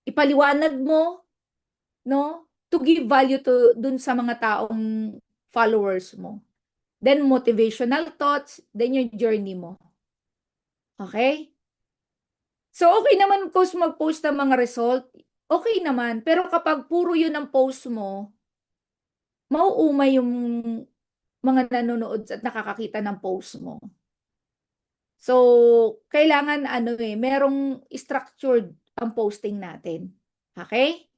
ipaliwanag mo, no? To give value to dun sa mga taong followers mo. Then motivational thoughts, then yung journey mo. Okay? So okay naman course mag-post ng mga result, okay naman. Pero kapag puro yun ang post mo, mauumay yung mga nanonood at nakakakita ng post mo. So, kailangan merong structured ang posting natin. Okay?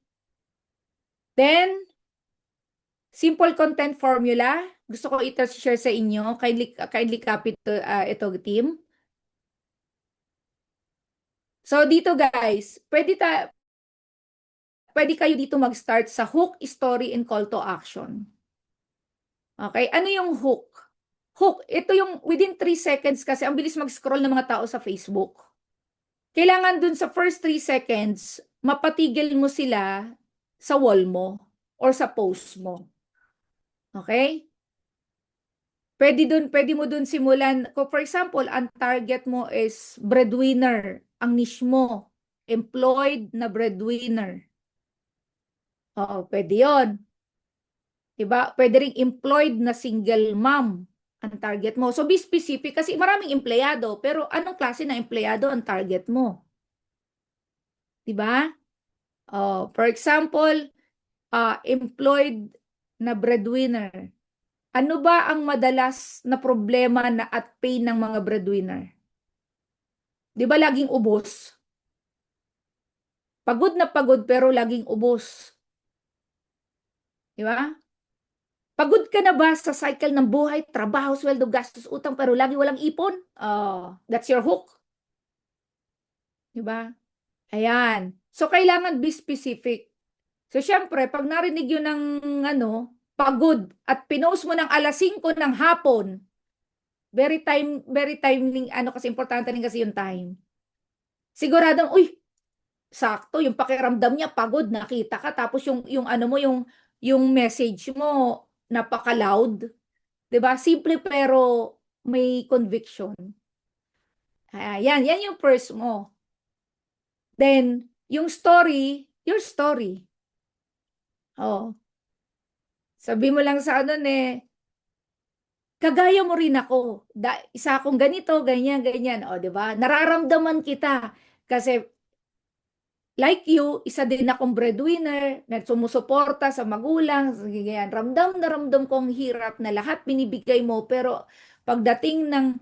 Then, simple content formula. Gusto ko ito-share sa inyo. Kindly copy ito, team. So, dito guys, pwede kayo dito mag-start sa hook, story, and call to action. Okay? Ano yung hook? Hook, ito yung within 3 seconds kasi ang bilis mag-scroll ng mga tao sa Facebook. Kailangan dun sa first 3 seconds, mapatigil mo sila sa wall mo or sa post mo. Okay? Pwede mo dun simulan. For example, ang target mo is breadwinner. Ang niche mo, employed na breadwinner. Oo, pwede yun. Diba? Pwede ring employed na single mom ang target mo. So, be specific kasi maraming empleyado. Pero anong klase ng empleyado ang target mo? Diba? For example, employed na breadwinner. Ano ba ang madalas na problema at pain ng mga breadwinner? Diba laging ubos? Pagod na pagod pero laging ubos. Diba? Pagod ka na ba sa cycle ng buhay, trabaho, sweldo, gastos, utang, pero lagi walang ipon? Oh, that's your hook. Diba? Ayan. So, kailangan be specific. So, syempre, pag narinig yun ng pagod at pinost mo ng alas 5 ng hapon, very timing, kasi importante rin kasi yung time. Siguradong, uy, sakto, yung pakiramdam niya, pagod, nakita ka, tapos yung yung message mo, napaka-loud. 'Di ba? Simple pero may conviction. Yan yung first mo. Then, yung story, your story. Oh, sabi mo lang sa kagaya mo rin ako. Isa akong ganito, ganyan, ganyan. O, 'di ba? Nararamdaman kita. Kasi like you, isa din akong breadwinner, na sumusuporta sa magulang, ganyan. Ramdam na ramdam kong hirap na lahat binibigay mo, pero pagdating ng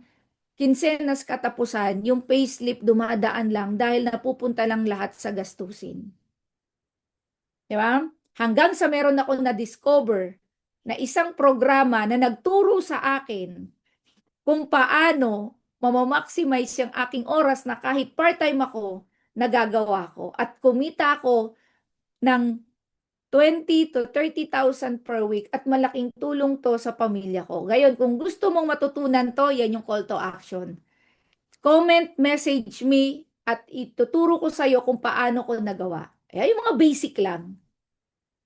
kinsenas katapusan, yung payslip dumadaan lang dahil napupunta lang lahat sa gastusin. Di ba? Hanggang sa meron ako na-discover na isang programa na nagturo sa akin kung paano mamamaximize yung aking oras na kahit part-time ako, nagagawa ko. At kumita ako ng 20 to 30,000 per week at malaking tulong to sa pamilya ko. Ngayon, kung gusto mong matutunan to, yan yung call to action. Comment, message me, at ituturo ko sa'yo kung paano ko nagawa. Yung mga basic lang.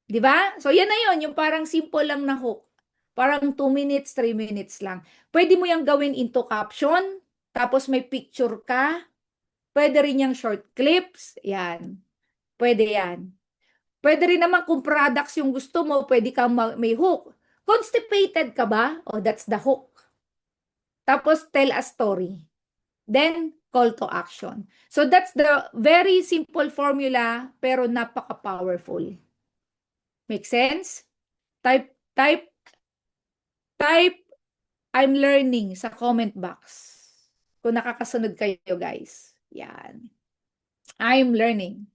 Di ba? So, yan na yun. Yung parang simple lang na hook. Parang 2 minutes, 3 minutes lang. Pwede mo yung gawin into caption, tapos may picture ka. Pwede rin yung short clips. Yan. Pwede yan. Pwede rin naman kung products yung gusto mo, pwede kang may hook. Constipated ka ba? Oh, that's the hook. Tapos, tell a story. Then, call to action. So, that's the very simple formula, pero napaka-powerful. Make sense? Type, type, type, I'm learning sa comment box. Kung nakakasunod kayo, guys. Yan. I'm learning.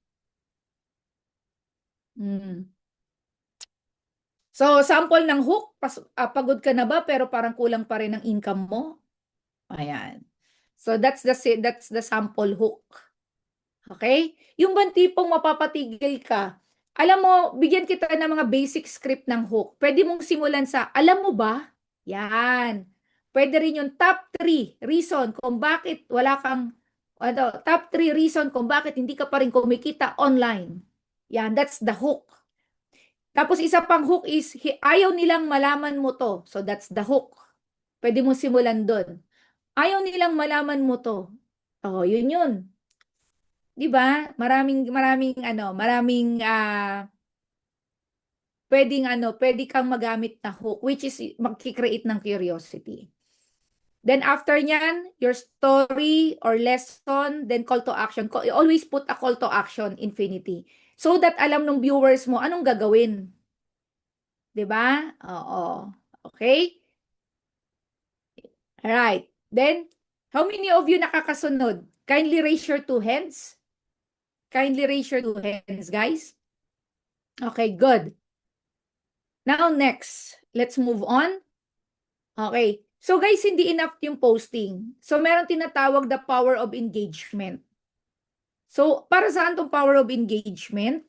So, sample ng hook, pagod ka na ba pero parang kulang pa rin ang income mo? Ayan. So, that's the sample hook. Okay? Yung bang tipong mapapatigil ka, alam mo, bigyan kita ng mga basic script ng hook. Pwede mong simulan sa, alam mo ba? Yan. Pwede rin yung top 3 reason kung bakit wala kang, top 3 reason kung bakit hindi ka pa rin kumikita online. Yan, that's the hook. Tapos isa pang hook is, ayaw nilang malaman mo to. So that's the hook. Pwede mo simulan doon. Ayaw nilang malaman mo to. Oh, yun yun. 'Di ba? Maraming pwede kang magamit na hook which is magki-create ng curiosity. Then after niyan, your story or lesson, then call to action. Always put a call to action infinity so that alam ng viewers mo anong gagawin. 'Di ba? Oo. Okay? Alright. Then, how many of you nakakasunod? Kindly raise your 2 hands. Kindly raise your 2 hands, guys. Okay, good. Now, next, let's move on. Okay. So, guys, hindi enough yung posting. So, meron tinatawag the power of engagement. So, para saan tong power of engagement?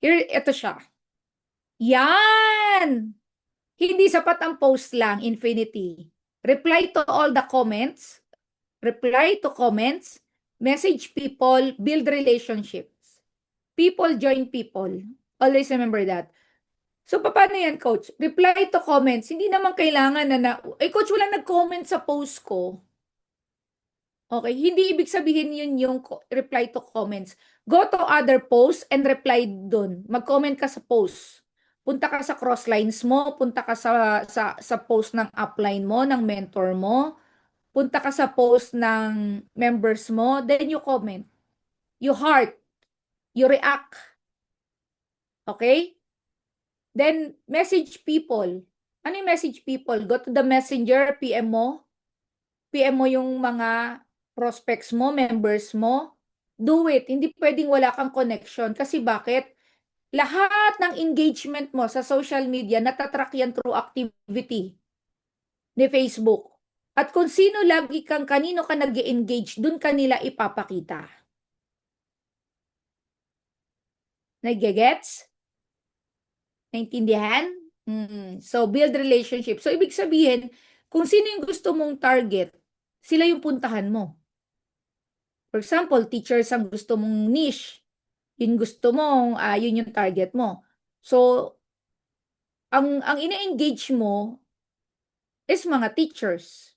Here, ito siya. Yan! Hindi sapat ang post lang, infinity. Reply to all the comments. Reply to comments. Message people. Build relationships. People join people. Always remember that. So, paano yan, coach? Reply to comments. Hindi naman kailangan coach, wala nag-comment sa post ko. Okay, hindi ibig sabihin yun yung reply to comments. Go to other posts and reply dun. Mag-comment ka sa post. Punta ka sa crosslines mo, punta ka sa post ng upline mo, ng mentor mo, punta ka sa post ng members mo, then you comment. You heart. You react. Okay? Then, message people. Ano yung message people? Go to the messenger, PM mo. PM mo yung mga prospects mo, members mo. Do it. Hindi pwedeng wala kang connection. Kasi bakit? lahat ng engagement mo sa social media, natatrack yan through activity ni Facebook. At kung sino lagi kanino ka nag-engage, dun kanila ipapakita. Nagigets? Naintindihan? So, build relationship. So, ibig sabihin, kung sino yung gusto mong target, sila yung puntahan mo. For example, teachers ang gusto mong niche. Yun gusto mong, yun yung target mo. So, ang ina-engage mo is mga teachers.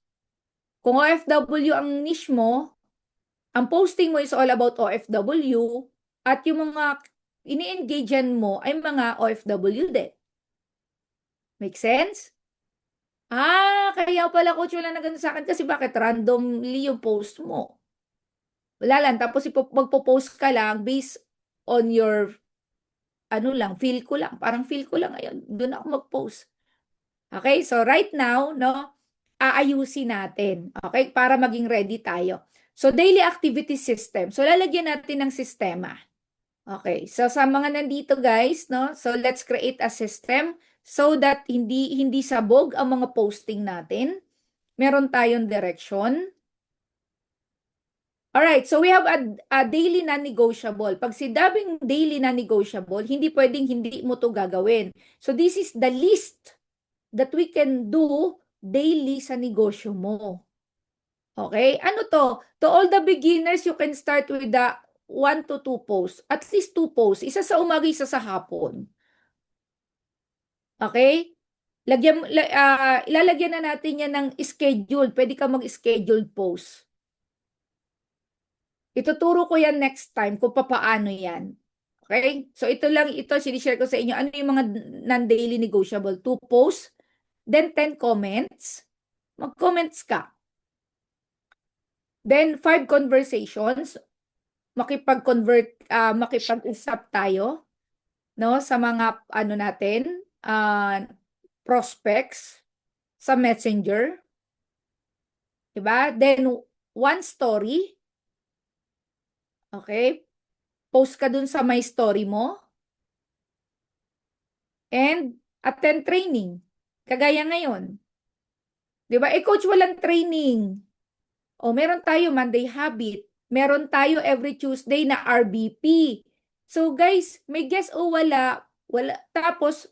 Kung OFW ang niche mo, ang posting mo is all about OFW at yung mga ini-engagean mo ay mga OFW din. Make sense? Kaya pala coach wala na ganun sa akin kasi bakit randomly yung post mo? Wala lang. Tapos magpo-post ka lang based on your, ano lang, feel ko lang. Parang feel ko lang ngayon. Doon ako mag-post. Okay? So right now, no, aayusin natin. Okay? Para maging ready tayo. So daily activity system. So lalagyan natin ng sistema. Okay. So sa mga nandito guys, no, so let's create a system so that hindi sabog ang mga posting natin. Meron tayong direction. Alright, so we have a daily non-negotiable. Pag sinabing daily non-negotiable, hindi pwedeng hindi mo to gagawin. So this is the list that we can do daily sa negosyo mo. Okay? Ano to? To all the beginners, you can start with the 1 to 2 posts. At least 2 posts. Isa sa umaga, isa sa hapon. Okay? Ilalagyan na natin yan ng schedule. Pwede ka mag-scheduled post. Ituturo ko yan next time kung papaano yan. Okay? So ito sinishare ko sa inyo. Ano yung mga non-daily negotiable? 2 posts, then 10 comments. Mag-comments ka. Then 5 conversations. Makipag-usap tayo, no, sa mga ano natin, prospects sa Messenger. Diba? Then 1 story. Okay? Post ka dun sa my story mo. And attend training. Kagaya ngayon. 'Di ba? Coach, walang training. O meron tayo Monday habit. Meron tayo every Tuesday na RBP. So guys, may guess o wala, wala. Tapos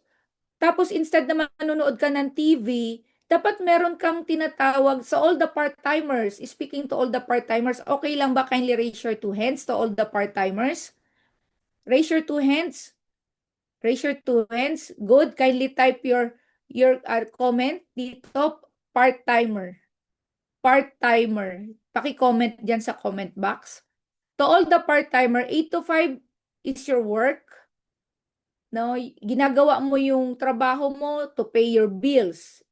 instead na manonood ka ng TV, dapat meron kang tinatawag sa all the part-timers. Speaking to all the part-timers, okay lang ba kindly raise your 2 hands to all the part-timers? Raise your 2 hands. Raise your 2 hands. Good. Kindly type your comment dito, part-timer. Part-timer. Paki-comment diyan sa comment box. To all the part-timer, 8 to 5 is your work. No, ginagawa mo yung trabaho mo to pay your bills.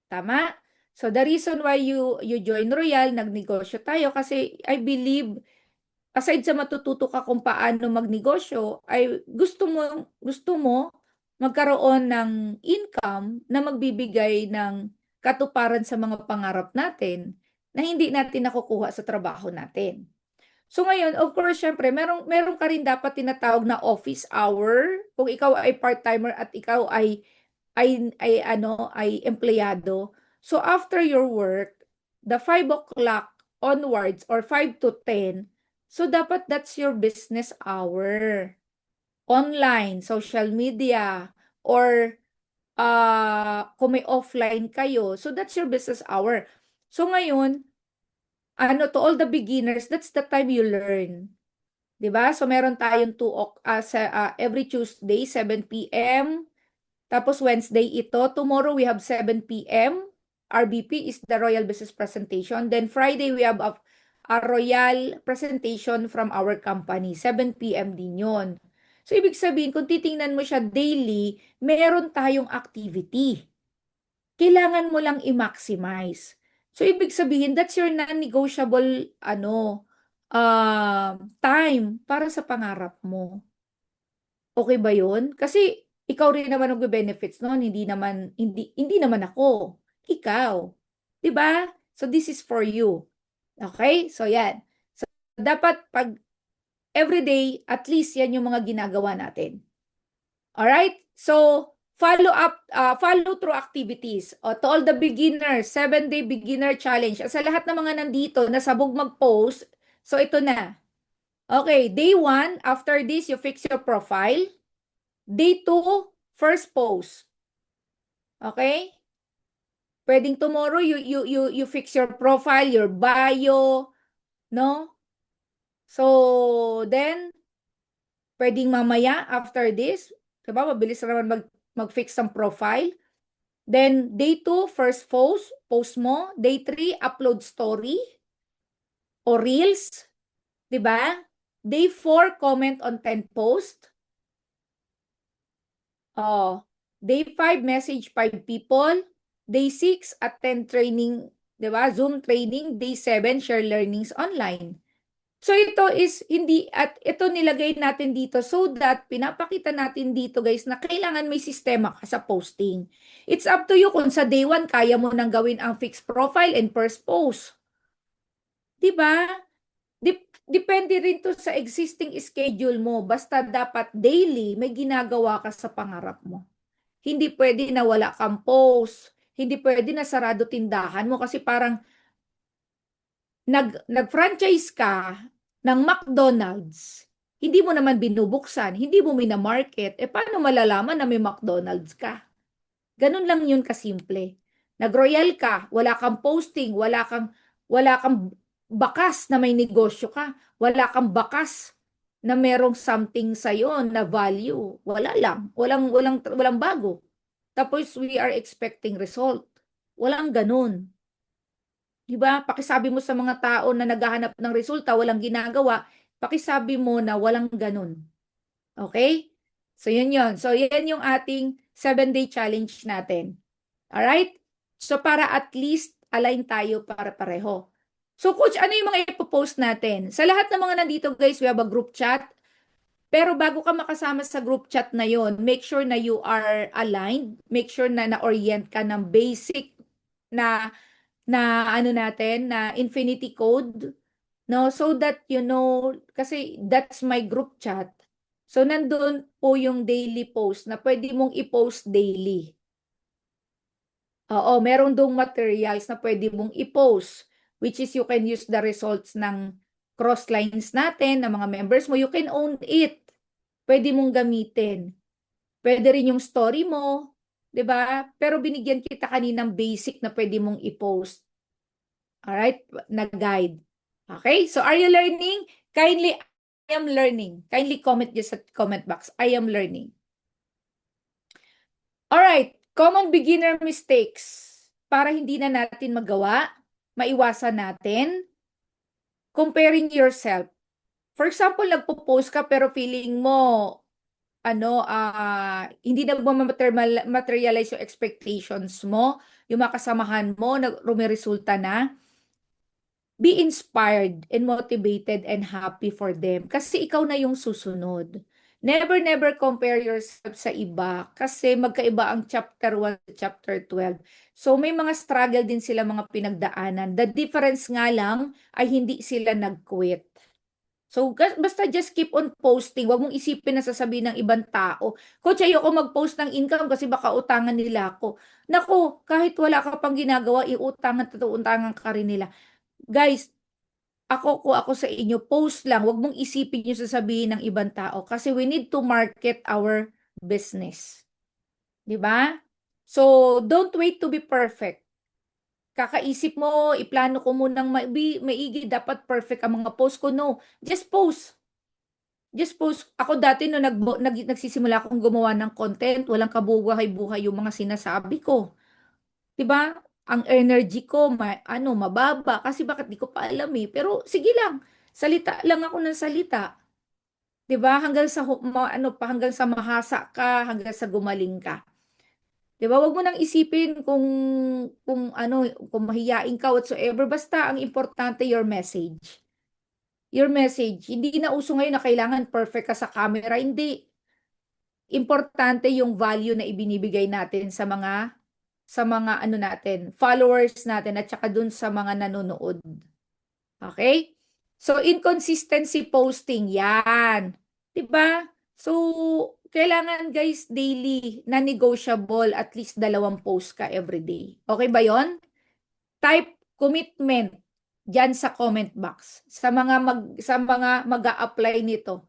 Tama? So the reason why you join Royal, nagnegosyo tayo kasi I believe aside sa matututo ka kung paano magnegosyo, ay gusto mo magkaroon ng income na magbibigay ng katuparan sa mga pangarap natin na hindi natin nakukuha sa trabaho natin. So ngayon, of course, syempre, meron ka rin dapat tinatawag na office hour. Kung ikaw ay part-timer at ikaw ay empleyado. So after your work, the 5 o'clock onwards or 5 to 10, so dapat that's your business hour. Online, social media, or kung may offline kayo, so that's your business hour. So ngayon, to all the beginners, that's the time you learn. 'Di ba? So meron tayong every Tuesday 7 p.m. Tapos Wednesday ito. Tomorrow we have 7 p.m. RBP is the Royal Business Presentation. Then Friday we have a Royal presentation from our company. 7 p.m. din yon. So ibig sabihin, kung titingnan mo siya daily, meron tayong activity. Kailangan mo lang i-maximize. So ibig sabihin, that's your non-negotiable time para sa pangarap mo. Okay ba 'yun? Kasi ikaw rin naman magbe-benefits no'n, hindi naman ako, ikaw, 'di ba? So this is for you. Okay? So 'yan. So dapat everyday, at least yan yung mga ginagawa natin. Alright? So, follow through activities. O, to all the beginners, 7-day beginner challenge. Sa lahat ng mga nandito, nasabog mag-post, so ito na. Okay, day 1, after this, you fix your profile. Day 2, first post. Okay? Pwedeng tomorrow, you fix your profile, your bio, no? So, then, pwedeng mamaya, after this, diba, mabilis naman mag-fix ng profile. Then, day 2, first post mo. Day 3, upload story o reels, diba? Day 4, comment on 10 post. Oh, day 5, message 5 people. Day 6, attend training, diba? Zoom training. Day 7, share learnings online. So ito is hindi, at ito nilagay natin dito so that pinapakita natin dito guys na kailangan may sistema ka sa posting. It's up to you kung sa day 1 kaya mo nang gawin ang fixed profile and first post. Diba? Depende rin to sa existing schedule mo. Basta dapat daily may ginagawa ka sa pangarap mo. Hindi pwede na wala kang post. Hindi pwede na sarado tindahan mo kasi parang nag-franchise ka ng McDonald's, hindi mo naman binubuksan, hindi mo minamarket, paano malalaman na may McDonald's ka? Ganun lang yun kasimple. Nag-royal ka, wala kang posting, wala kang bakas na may negosyo ka, wala kang bakas na merong something sa'yo na value. Wala lang, walang bago. Tapos we are expecting result. Walang ganun. Diba? Pakisabi mo sa mga tao na naghahanap ng resulta, walang ginagawa, pakisabi mo na walang ganun. Okay? So, yun yun. So, yan yung ating 7-day challenge natin. Alright? So, para at least align tayo para pareho. So, coach, ano yung mga ipopost natin? Sa lahat ng mga nandito, guys, we have a group chat. Pero bago ka makasama sa group chat na yon, make sure na you are aligned. Make sure na na-orient ka ng basic na ano natin, na infinity code, no? So that you know, kasi that's my group chat. So nandun po yung daily post na pwede mong i-post daily. Oo, meron dong materials na pwede mong i-post, which is you can use the results ng cross lines natin, ng mga members mo. You can own it. Pwede mong gamitin. Pwede rin yung story mo, 'di ba? Pero binigyan kita kaninang basic na pwede mong i-post. Alright, na guide. Okay, so are you learning? Kindly, I am learning. Kindly comment just sa comment box. I am learning. Alright, common beginner mistakes. Para hindi na natin magawa, maiwasan natin, comparing yourself. For example, nagpo-post ka pero feeling mo, hindi na materialize yung expectations mo, yung mga kasamahan mo, rumiresulta na. Be inspired and motivated and happy for them kasi ikaw na yung susunod. Never compare yourself sa iba kasi magkaiba ang chapter 1 at chapter 12. So may mga struggle din sila, mga pinagdaanan. The difference nga lang ay hindi sila nag-quit. So basta just keep on posting. Huwag mong isipin na sasabihin ng ibang tao, Coach, ayoko mag-post ng income kasi baka utangan nila ako. Naku, kahit wala ka pang ginagawa, utangan ka rin nila. Guys, ako sa inyo, post lang. Huwag mong isipin yung sasabihin ng ibang tao kasi we need to market our business. Di ba? So, don't wait to be perfect. Kakaisip mo, iplano ko munang maigi, dapat perfect ang mga post ko. No, just post. Just post. Ako dati no nagsisimula akong gumawa ng content, walang kabuhay-buhay yung mga sinasabi ko. 'Di ba? Ang energy ko mababa kasi bakit di ko pa alam eh. Pero sige lang. Salita lang ako ng salita. 'Di ba? Hanggang sa hanggang sa mahasa ka, hanggang sa gumaling ka. 'Di ba? Wag mo nang isipin kung mahiyain ka whatsoever, basta ang importante your message. Your message. Hindi na uso ngayon na kailangan perfect ka sa camera, hindi. Importante yung value na ibinibigay natin sa mga natin, followers natin at saka dun sa mga nanonood. Okay? So, inconsistency posting, yan. 'Di ba? So, kailangan guys, daily, na negotiable, at least 2 post ka everyday. Okay ba yon? Type commitment diyan sa comment box. Sa mga mag-a-apply nito,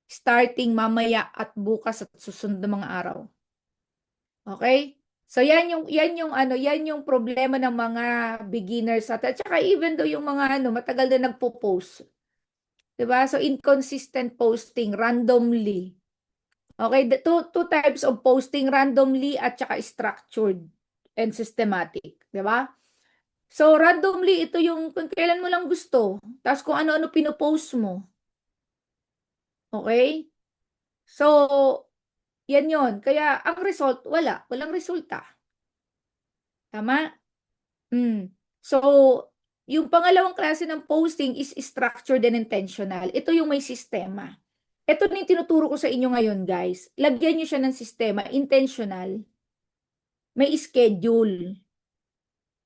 starting mamaya at bukas at susunod na mga araw. Okay? So yan yung problema ng mga beginners at saka even though yung mga matagal na nagpo-post. 'Di ba? So inconsistent posting randomly. Okay, two types of posting, randomly at saka structured and systematic, 'di ba? So randomly ito yung kung kailan mo lang gusto, tapos kung ano-ano pino-post mo. Okay? So yan yon. Kaya ang result walang resulta. Tama? Mm. So, yung pangalawang klase ng posting is structured and intentional. Ito yung may sistema. Ito na yung tinuturo ko sa inyo ngayon, guys. Lagyan nyo siya ng sistema, intentional. May schedule.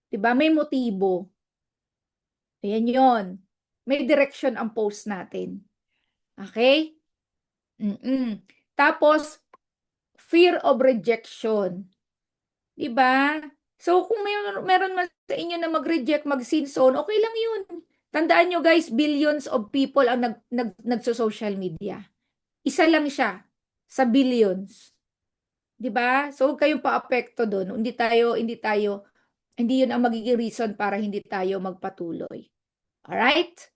'Di ba? May motibo. Ayan yon. May direction ang post natin. Okay? Mm-mm. Tapos, fear of rejection. 'Di ba? So, kung meron man sa inyo na mag-reject, mag-sin zone, okay lang yun. Tandaan nyo guys, billions of people ang nagso-social media. Isa lang siya sa billions. 'Di ba? So, huwag kayong paapekto doon. Hindi yun ang magiging reason para hindi tayo magpatuloy. Alright?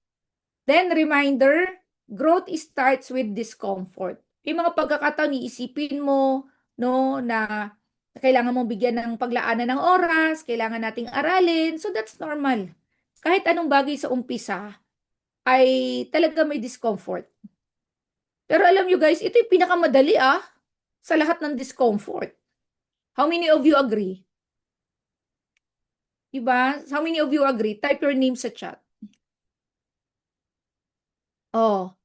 Then, reminder, growth starts with discomfort. Yung mga pagkakataon, iisipin mo, no, na kailangan mong bigyan ng paglaanan ng oras, kailangan nating aralin. So, that's normal. Kahit anong bagay sa umpisa, ay talaga may discomfort. Pero alam nyo guys, ito yung pinakamadali sa lahat ng discomfort. How many of you agree? Diba? How many of you agree? Type your name sa chat. Oh.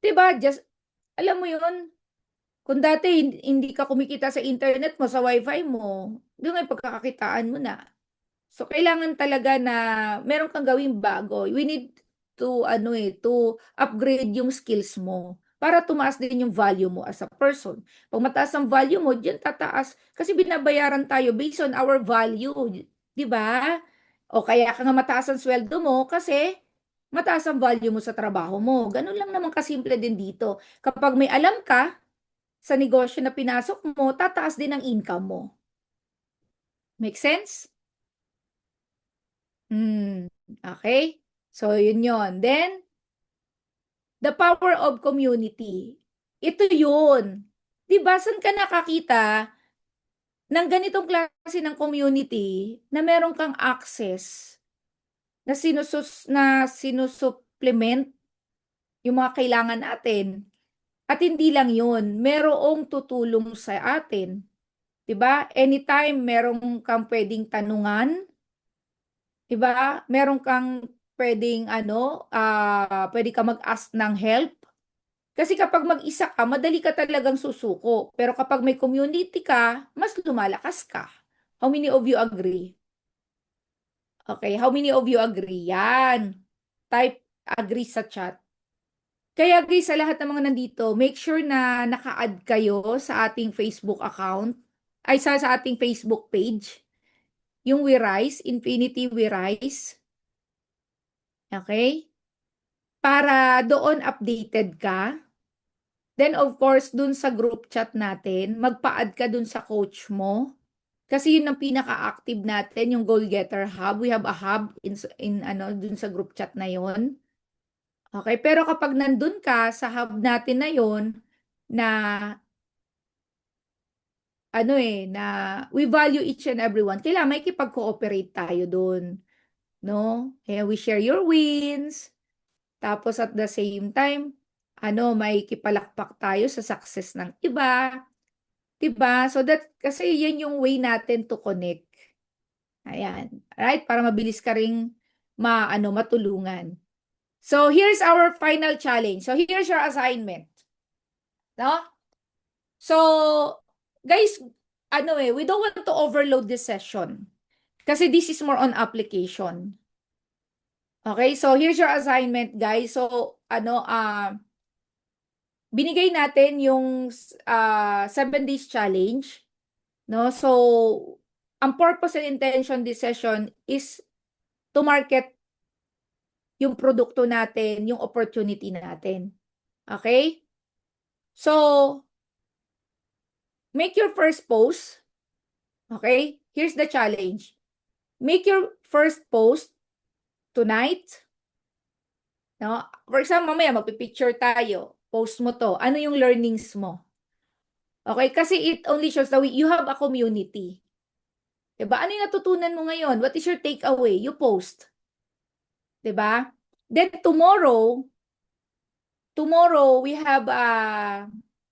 Diba? Just, alam mo yun, kung dati hindi ka kumikita sa internet mo, sa wifi mo, yung ngayon pagkakakitaan mo na. So, kailangan talaga na meron kang gawing bago. We need to upgrade yung skills mo para tumaas din yung value mo as a person. Pag mataas ang value mo, diyan tataas. Kasi binabayaran tayo based on our value. Di ba? O kaya ka nga mataas ang sweldo mo kasi mataas ang value mo sa trabaho mo. Ganun lang naman kasimple din dito. Kapag may alam ka sa negosyo na pinasok mo, tataas din ang income mo. Make sense? Okay? So, yun yon. Then, the power of community. Ito yun. Di ba, saan ka nakakita ng ganitong klase ng community na meron kang access na sinusupplement yung mga kailangan natin. At hindi lang yun, merong tutulong sa atin. Di ba? Anytime merong kang pwedeng tanungan, 'di ba? Meron kang pwedeng pwede ka mag-ask ng help. Kasi kapag mag-isa ka, madali ka talagang susuko. Pero kapag may community ka, mas lumalakas ka. How many of you agree? Okay, how many of you agree? Yan. Type agree sa chat. Kaya guys, sa lahat ng mga nandito, make sure na naka-add kayo sa ating Facebook account, ay sa ating Facebook page, yung We Rise, Infinity We Rise. Okay? Para doon updated ka. Then of course, dun sa group chat natin, magpa-add ka dun sa coach mo. Kasi yun ang pinaka-active natin, yung Goal Getter Hub. We have a hub dun sa group chat na yon. Okay, pero kapag nandun ka sa hub natin na yon, na na we value each and everyone, kailangan may kipag-cooperate tayo dun. No? Kaya we share your wins. Tapos at the same time, may kipalakpak tayo sa success ng iba. 'Di ba? So kasi yan yung way natin to connect. Ayan. Right? Para mabilis ka ring matulungan. So here's our final challenge. So here's your assignment. No? So guys, we don't want to overload this session. Kasi this is more on application. Okay, so here's your assignment, guys. So, binigay natin yung 7 days challenge, no? So, ang purpose and intention this session is to market yung produkto natin, yung opportunity natin. Okay? So, make your first post. Okay? Here's the challenge. Make your first post tonight. No? For example, mamaya magpipicture tayo. Post mo to. Ano yung learnings mo? Okay? Kasi it only shows that you have a community. Diba? Ano yung natutunan mo ngayon? What is your takeaway? You post. Diba? Then tomorrow we have a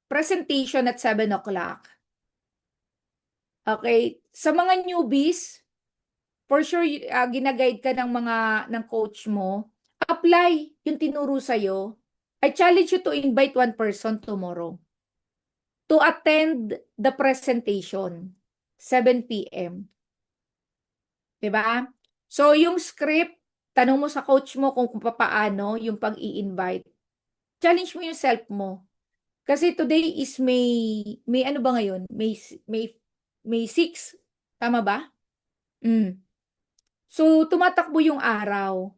presentation at 7 o'clock. Okay? Sa mga newbies, for sure, ginaguide ka ng coach mo, apply yung tinuro sa'yo. I challenge you to invite one person tomorrow to attend the presentation, 7 p.m. Diba? So, yung script, tanong mo sa coach mo kung paano yung pag-i-invite. Challenge mo yung self mo. Kasi today is May ano ba ngayon? May 6. Tama ba? Mm. So, tumatakbo yung araw.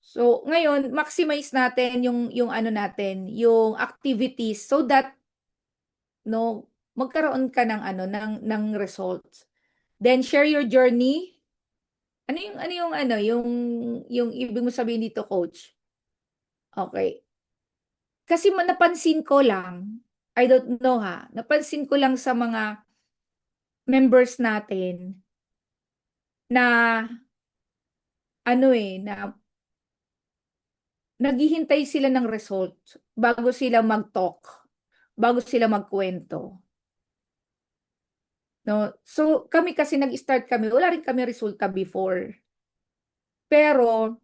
So, ngayon, maximize natin yung ano natin, yung activities so that no, magkaroon ka ng ng results. Then share your journey. Yung ibig mo sabihin dito, coach? Okay. Kasi napansin ko lang, I don't know ha, napansin ko lang sa mga members natin na na naghihintay sila ng result bago sila mag-talk, bago sila magkwento. No? So, kami kasi nag-start kami, wala rin kami resulta before. Pero,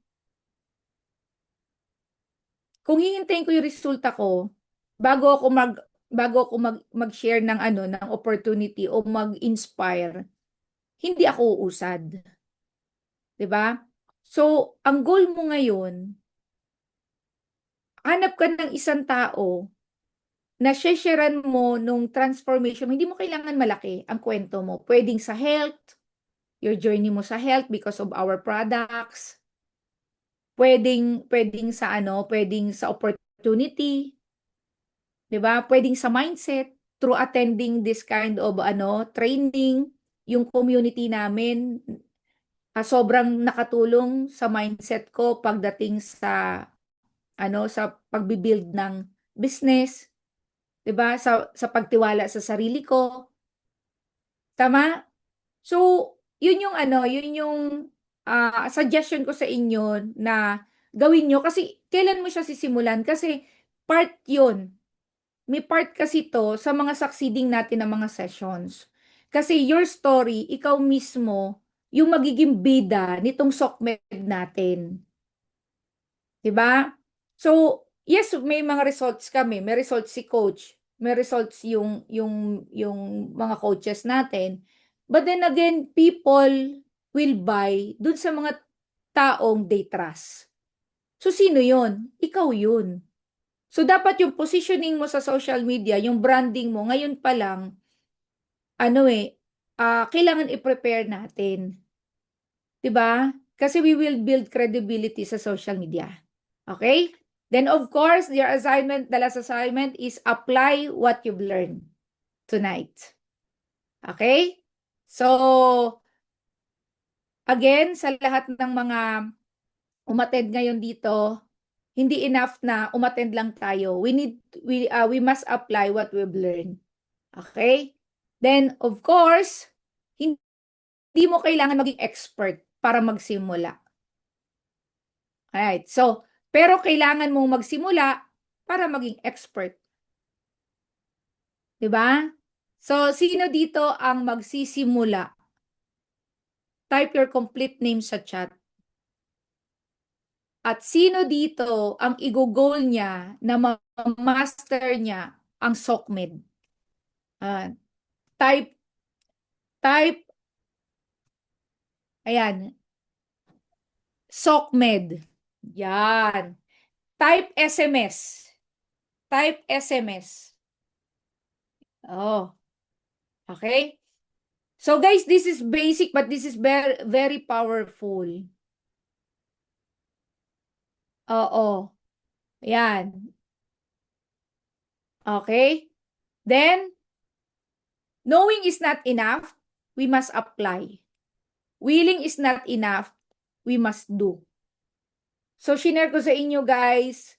kung hihintayin ko yung resulta ko, bago ako mag-share ng ng opportunity o mag-inspire, hindi ako uusad. 'Di ba? So, ang goal mo ngayon, hanap ka ng isang tao na sharean mo nung transformation. Hindi mo kailangan malaki ang kwento mo. Pwedeng sa health, your journey mo sa health because of our products. Pwedeng sa pwedeng sa opportunity, 'di ba? Pwedeng sa mindset through attending this kind of training, yung community namin sobrang nakatulong sa mindset ko pagdating sa sa pagbi-build ng business, 'di ba? Sa pagtiwala sa sarili ko. Tama? So, yun yung yun yung suggestion ko sa inyo na gawin nyo kasi kailan mo siya sisimulan? Kasi part yun. May part kasi to sa mga succeeding natin na mga sessions. Kasi your story, ikaw mismo, yung magiging bida nitong SOCMED natin. 'Di ba? So, yes, may mga results kami. May results si coach. May results yung mga coaches natin. But then again, people will buy dun sa mga taong they trust. So, sino yun? Ikaw yun. So, dapat yung positioning mo sa social media, yung branding mo, ngayon pa lang, kailangan i-prepare natin. 'Di ba? Kasi we will build credibility sa social media. Okay? Then of course, the last assignment is apply what you've learned tonight. Okay? So, again, sa lahat ng mga umattend ngayon dito, hindi enough na umattend lang tayo. We must apply what we've learned. Okay? Then of course, hindi mo kailangan maging expert para magsimula. Alright. So, pero kailangan mong magsimula para maging expert. 'Di ba? So, sino dito ang magsisimula? Type your complete name sa chat. At sino dito ang i-goal niya na ma-master niya ang SOCMED? Type, ayan, SOCMED. Yan. Type SMS. Type SMS. Oh, okay. So guys, this is basic but this is very very powerful. Oo. Yan. Okay? Then, knowing is not enough, we must apply. Willing is not enough, we must do. So, shinare ko sa inyo guys,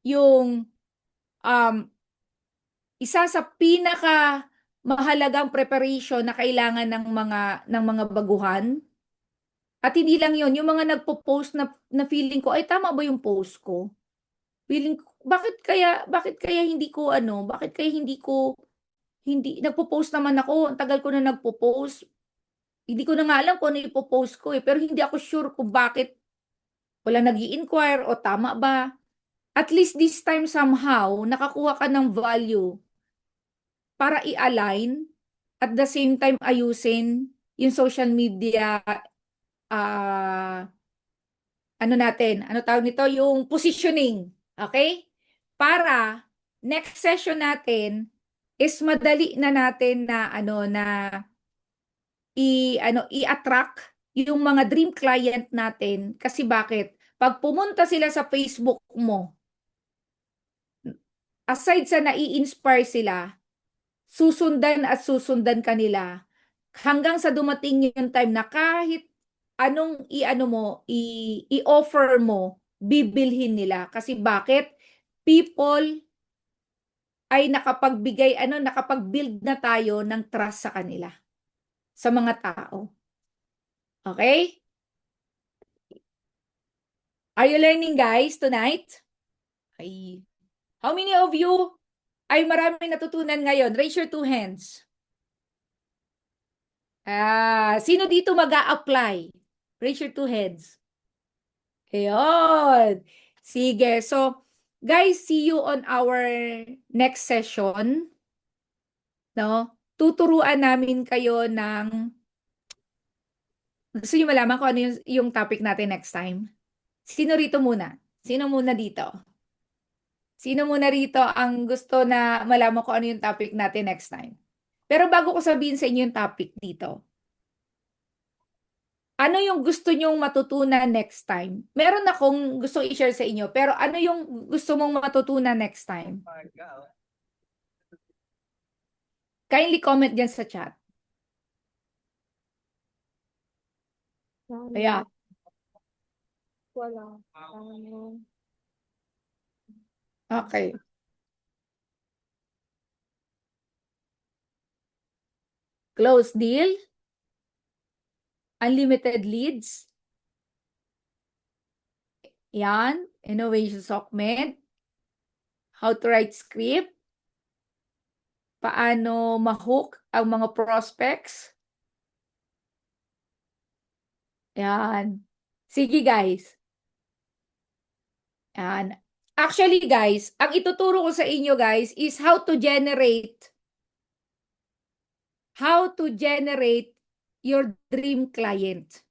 yung isa sa pinaka mahalagang preparation na kailangan ng mga baguhan. At hindi lang yon, yung mga nagpo-post na feeling ko, ay tama ba yung post ko? Feeling ko, bakit kaya hindi nagpo-post naman ako, ang tagal ko na nagpo-post. Hindi ko na nga alam kung ano ipo-post ko pero hindi ako sure kung bakit wala nag-i-inquire o tama ba. At least this time somehow, nakakuha ka ng value para i-align at the same time ayusin yung social media, ah, ano tawag nito, yung positioning. Okay? Para next session natin is madali na natin i-attract yung mga dream client natin kasi bakit? Pag pumunta sila sa Facebook mo, aside sa nai-inspire sila, susundan at susundan kanila hanggang sa dumating yung time na kahit anong i-offer mo, bibilhin nila. Kasi bakit? People ay nakapag-build na tayo ng trust sa kanila, sa mga tao. Okay? Are you learning guys tonight? Ay. How many of you ay maraming natutunan ngayon? Raise your two hands. Sino dito mag-a-apply? Raise your two hands. Ayun. Sige. So, guys, see you on our next session. No? Tuturuan namin kayo ng... Gusto niyo malaman kung ano yung topic natin next time? Sino rito muna? Sino muna dito? Sino muna rito ang gusto na malaman ko ano yung topic natin next time? Pero bago ko sabihin sa inyo yung topic dito, ano yung gusto nyong matutunan next time? Meron akong gusto i-share sa inyo, pero ano yung gusto mong matutunan next time? Kindly comment dyan sa chat. Kaya, Wala. okay. Close deal? Unlimited leads? Yan. Innovation augment? How to write script? Paano ma-hook ang mga prospects? Yan. Sige guys. Yan. Actually guys, ang ituturo ko sa inyo guys is how to generate your dream client.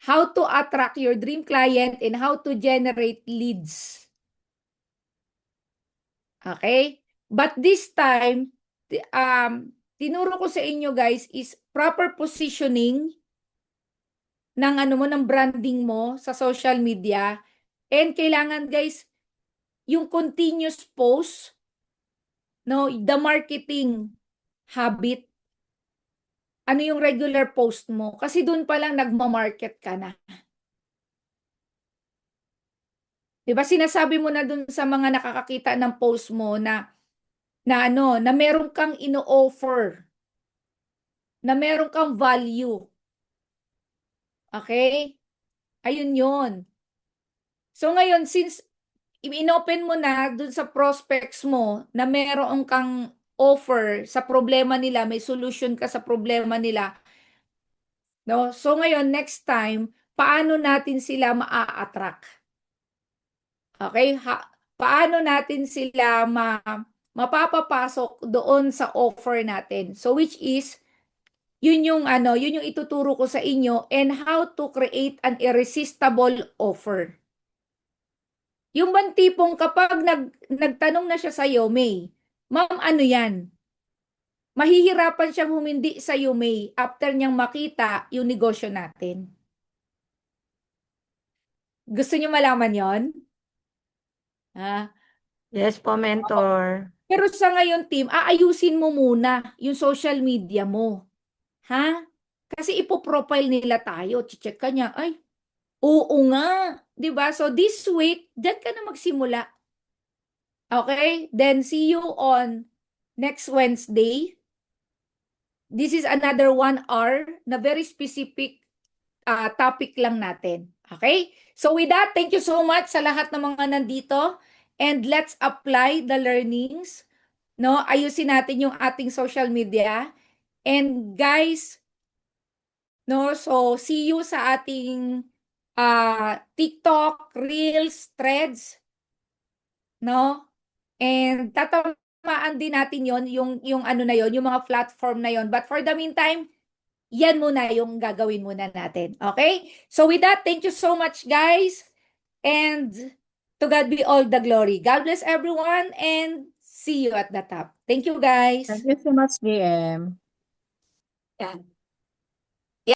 How to attract your dream client and how to generate leads. Okay? But this time, tinuro ko sa inyo guys is proper positioning ng branding mo sa social media. And kailangan guys, yung continuous post, no, the marketing habit, ano yung regular post mo? Kasi doon pa lang nagma-market ka na. Diba sinasabi mo na doon sa mga nakakakita ng post mo na meron kang ino-offer, na meron kang value. Okay? Ayun yun. So ngayon, since inopen mo na dun sa prospects mo na meron kang offer sa problema nila, may solution ka sa problema nila, no? So ngayon, next time, paano natin sila maa-attract? Okay? Paano natin sila mapapapasok doon sa offer natin? So which is, yun yung ituturo ko sa inyo and how to create an irresistible offer. Yung bang tipong kapag nagtanong na siya sa iyo, May, ma'am, ano yan? Mahihirapan siyang humindi sa iyo, May, after niyang makita yung negosyo natin. Gusto niyo malaman yon? Ha? Yes po, mentor. Pero sa ngayon, team, aayusin mo muna yung social media mo. Ha? Kasi ipoprofile nila tayo. Check ka niya. Ay, oo nga. 'Di ba? So this week, dyan ka na magsimula. Okay? Then see you on next Wednesday. This is another 1 hour na very specific topic lang natin. Okay? So with that, thank you so much sa lahat ng mga nandito. And let's apply the learnings. No? Ayusin natin yung ating social media. And guys, no, so see you sa ating TikTok, Reels, Threads, no? And tatamaan din natin yon yung ano na yon, yung mga platform na yon. But for the meantime, yan muna yung gagawin muna natin. Okay? So with that, thank you so much, guys. And to God be all the glory. God bless everyone and see you at the top. Thank you, guys. Thank you so much, GM. Yan.